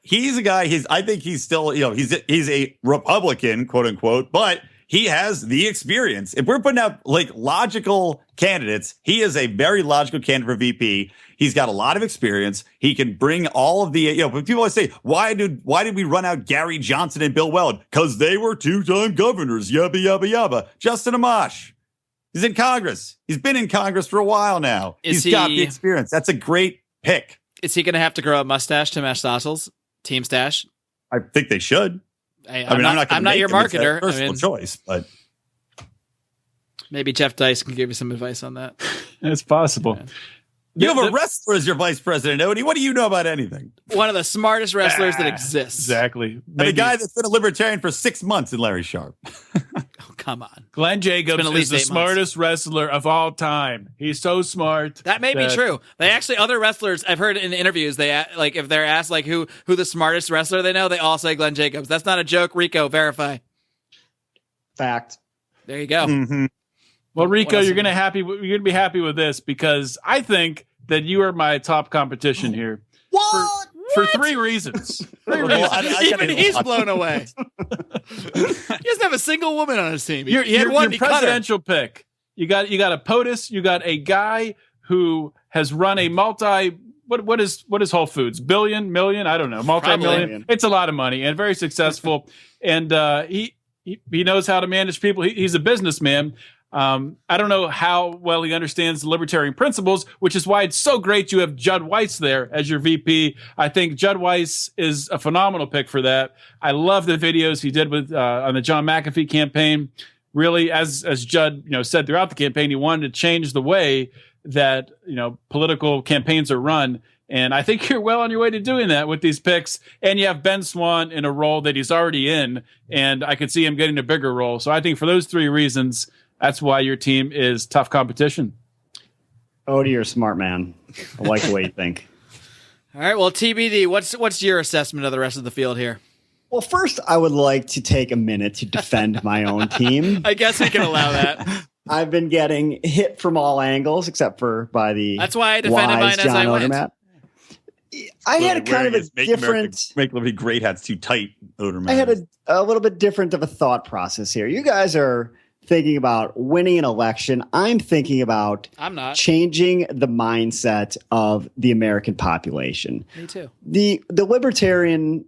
Speaker 3: he's a guy. I think he's still, he's a Republican, quote unquote, but he has the experience. If we're putting out like logical candidates, he is a very logical candidate for VP. He's got a lot of experience. He can bring all of the, but people always say, why did we run out Gary Johnson and Bill Weld? Because they were two-time governors, yabba, yabba, yabba. Justin Amash, he's in Congress. He's been in Congress for a while now. He's got the experience. That's a great pick.
Speaker 1: Is he going to have to grow a mustache to match Sassel's team stash?
Speaker 3: I think they should.
Speaker 1: I'm not your marketer.
Speaker 3: Personal choice, but
Speaker 1: maybe Jeff Dice can give you some advice on that.
Speaker 4: It's possible.
Speaker 1: Yeah.
Speaker 3: You have a wrestler as your vice president, Odie. What do you know about anything?
Speaker 1: One of the smartest wrestlers that exists.
Speaker 4: Exactly.
Speaker 3: And a guy that's been a libertarian for 6 months in Larry Sharp.
Speaker 1: Oh, come on.
Speaker 4: Glenn Jacobs is the smartest wrestler of all time. He's so smart.
Speaker 1: That may be true. They actually, other wrestlers, I've heard in interviews, they like if they're asked like who the smartest wrestler they know, they all say Glenn Jacobs. That's not a joke. Rico, verify.
Speaker 5: Fact.
Speaker 1: There you go.
Speaker 3: Mm-hmm.
Speaker 4: Well, Rico, you're going to be happy with this because I think that you are my top competition here.
Speaker 5: What?
Speaker 4: For 3 reasons.
Speaker 1: Even he's blown away. He doesn't have a single woman on his team. He had one.
Speaker 4: Your presidential pick. You got a POTUS. You got a guy who has run a what is Whole Foods? Billion, million? I don't know. Multi-million.
Speaker 5: Probably.
Speaker 4: It's a lot of money and very successful. And he knows how to manage people. He's a businessman. I don't know how well he understands the libertarian principles, which is why it's so great you have Judd Weiss there as your VP. I think Judd Weiss is a phenomenal pick for that. I love the videos he did with on the John McAfee campaign. Really, as Judd said throughout the campaign, he wanted to change the way that political campaigns are run. And I think you're well on your way to doing that with these picks. And you have Ben Swan in a role that he's already in, and I could see him getting a bigger role. So I think for those 3 reasons, that's why your team is tough competition.
Speaker 5: Odie, you're a smart man. I like the way you think.
Speaker 1: All right. Well, TBD, what's your assessment of the rest of the field here?
Speaker 5: Well, first, I would like to take a minute to defend my own team.
Speaker 1: I guess we can allow that.
Speaker 5: I've been getting hit from all angles, except for by the
Speaker 1: That's why I defended mine as I went.
Speaker 5: I had a kind of a different...
Speaker 3: Make Liberty Great hats too tight, Oderman.
Speaker 5: I had a little bit different of a thought process here. You guys are thinking about winning an election. I'm thinking about changing the mindset of the American population.
Speaker 1: Me too.
Speaker 5: The libertarian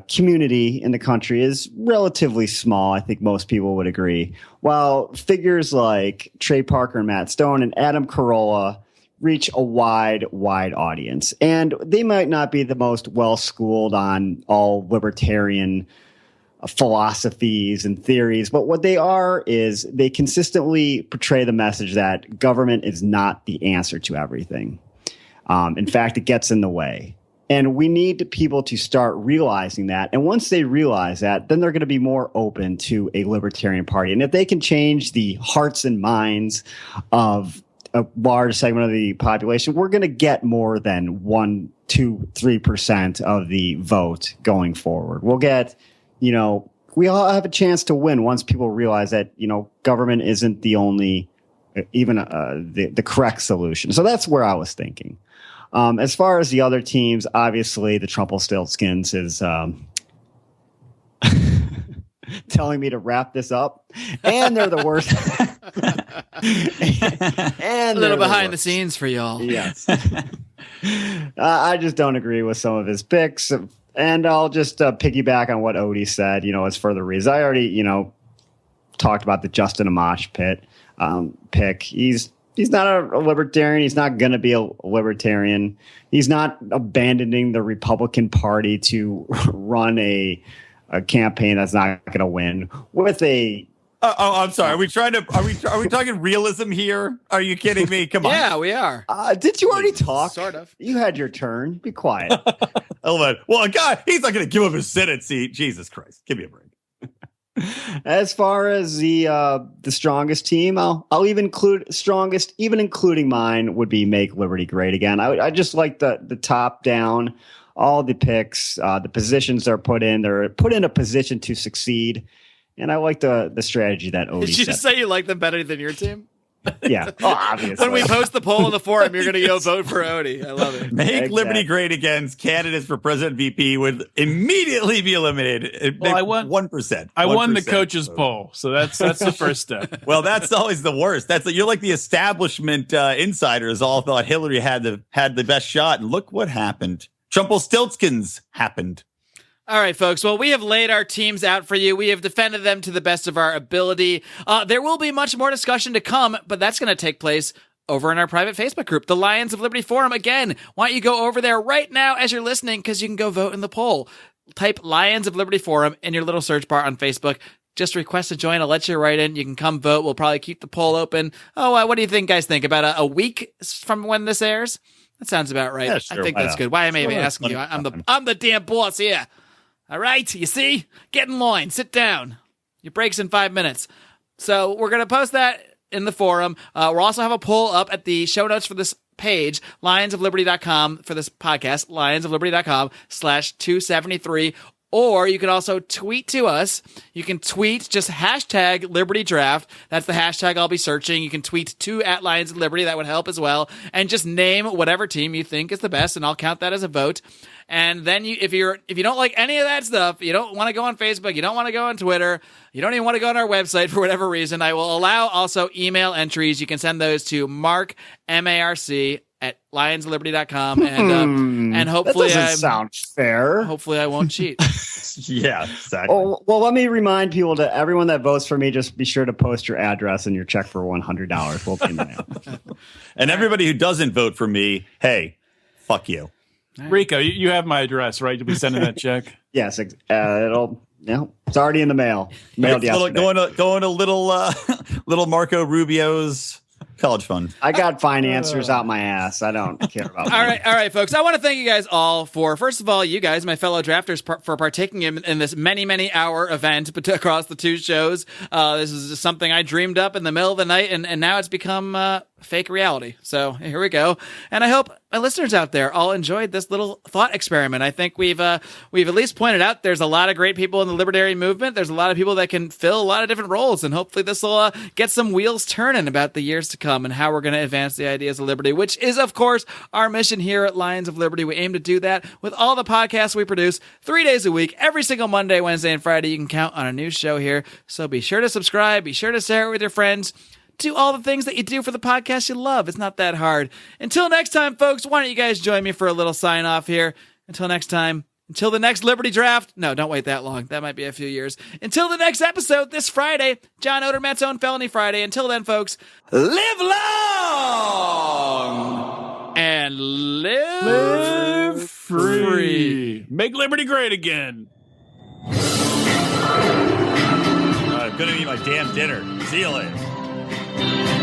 Speaker 5: community in the country is relatively small. I think most people would agree. While figures like Trey Parker and Matt Stone and Adam Carolla reach a wide audience. And they might not be the most well-schooled on all libertarian philosophies and theories, but what they are is they consistently portray the message that government is not the answer to everything. In fact, it gets in the way. And we need people to start realizing that. And once they realize that, then they're going to be more open to a libertarian party. And if they can change the hearts and minds of a large segment of the population, we're going to get more than 1, 2, 3% of the vote going forward. We'll get, we all have a chance to win once people realize that, government isn't the only, even the correct solution. So that's where I was thinking. As far as the other teams, obviously the Trumpelstiltskins is telling me to wrap this up, and they're the worst.
Speaker 1: And a little behind the scenes for y'all.
Speaker 5: Yes. I just don't agree with some of his picks, and I'll just piggyback on what Odie said. As further reasons, I already talked about the Justin Amash pick. He's not a libertarian. He's not going to be a libertarian. He's not abandoning the Republican Party to run a campaign that's not going to win with a.
Speaker 3: I'm sorry. Are we talking realism here? Are you kidding me? Come on.
Speaker 1: Yeah, we are.
Speaker 5: Did you already talk?
Speaker 1: Sort of.
Speaker 5: You had your turn. Be quiet.
Speaker 3: Well, a guy, he's not going to give up his Senate seat. Jesus Christ. Give me a break.
Speaker 5: As far as the strongest team, I'll even include strongest, even including mine, would be Make Liberty Great Again. I just like the top down, all the picks, the positions they're put in a position to succeed, and I like the strategy that Odie
Speaker 1: Did you
Speaker 5: set.
Speaker 1: say you like them better than your team?
Speaker 5: Yeah, obviously.
Speaker 1: When we post the poll in the forum, you're going to go vote for Odie. I love it.
Speaker 3: Make Liberty Great Again's candidates for president VP would immediately be eliminated.
Speaker 4: Well, I won
Speaker 3: 1%.
Speaker 4: I won the coaches poll, so that's the first step.
Speaker 3: Well, that's always the worst. You're like the establishment insiders all thought Hillary had the best shot, and look what happened. Trumpelstiltskins happened.
Speaker 1: All right, folks. Well, we have laid our teams out for you. We have defended them to the best of our ability. There will be much more discussion to come, but that's going to take place over in our private Facebook group, the Lions of Liberty Forum. Again, why don't you go over there right now as you're listening, because you can go vote in the poll. Type Lions of Liberty Forum in your little search bar on Facebook. Just request to join. I'll let you right in. You can come vote. We'll probably keep the poll open. What do you guys think? About a week from when this airs? That sounds about right.
Speaker 3: Yeah, sure,
Speaker 1: I think that's good. Why am I even asking you? I'm the damn boss here. All right, you see? Get in line. Sit down. Your break's in 5 minutes. So we're going to post that in the forum. We'll also have a poll up at the show notes for this page, lionsofliberty.com, for this podcast, lionsofliberty.com/273. Or you can also tweet to us. You can tweet just hashtag Liberty Draft. That's the hashtag I'll be searching. You can tweet to @Lions of Liberty. That would help as well. And just name whatever team you think is the best, and I'll count that as a vote. And then if you don't like any of that stuff, you don't want to go on Facebook, you don't want to go on Twitter, you don't even want to go on our website for whatever reason, I will allow also email entries. You can send those to Marc, M-A-R-C, @lionsofliberty.com, and hopefully
Speaker 5: that doesn't sound fair.
Speaker 1: Hopefully I won't cheat.
Speaker 3: Yeah, exactly.
Speaker 5: Oh, well, let me remind people, to everyone that votes for me, just be sure to post your address and your check for $100. We'll be in the mail.
Speaker 3: And everybody who doesn't vote for me, hey, fuck you.
Speaker 4: Rico, you have my address, right? You'll be sending that check.
Speaker 5: Yes, it's already in the mail. Mailed yesterday.
Speaker 3: Going to little Marco Rubio's college fund.
Speaker 5: I got financiers out my ass. I don't care about
Speaker 1: All right, folks. I want to thank you guys all for, first of all, you guys, my fellow drafters, for partaking in this many hour event across the two shows. This is something I dreamed up in the middle of the night, and now it's become fake reality. So here we go. And I hope my listeners out there all enjoyed this little thought experiment. I think we've at least pointed out there's a lot of great people in the libertarian movement. There's a lot of people that can fill a lot of different roles, and hopefully this will get some wheels turning about the years to come and how we're going to advance the ideas of liberty, which is, of course, our mission here at Lions of Liberty. We aim to do that with all the podcasts we produce 3 days a week, every single Monday, Wednesday, and Friday. You can count on a new show here. So be sure to subscribe. Be sure to share it with your friends. Do all the things that you do for the podcast you love. It's not that hard. Until next time, folks, why don't you guys join me for a little sign off here? Until next time, until the next Liberty Draft. No, don't wait that long. That might be a few years. Until the next episode this Friday, John Odermatt's own Felony Friday. Until then, folks, live long and live free.
Speaker 4: Make liberty great again.
Speaker 3: couldn't eat my damn dinner. See you later.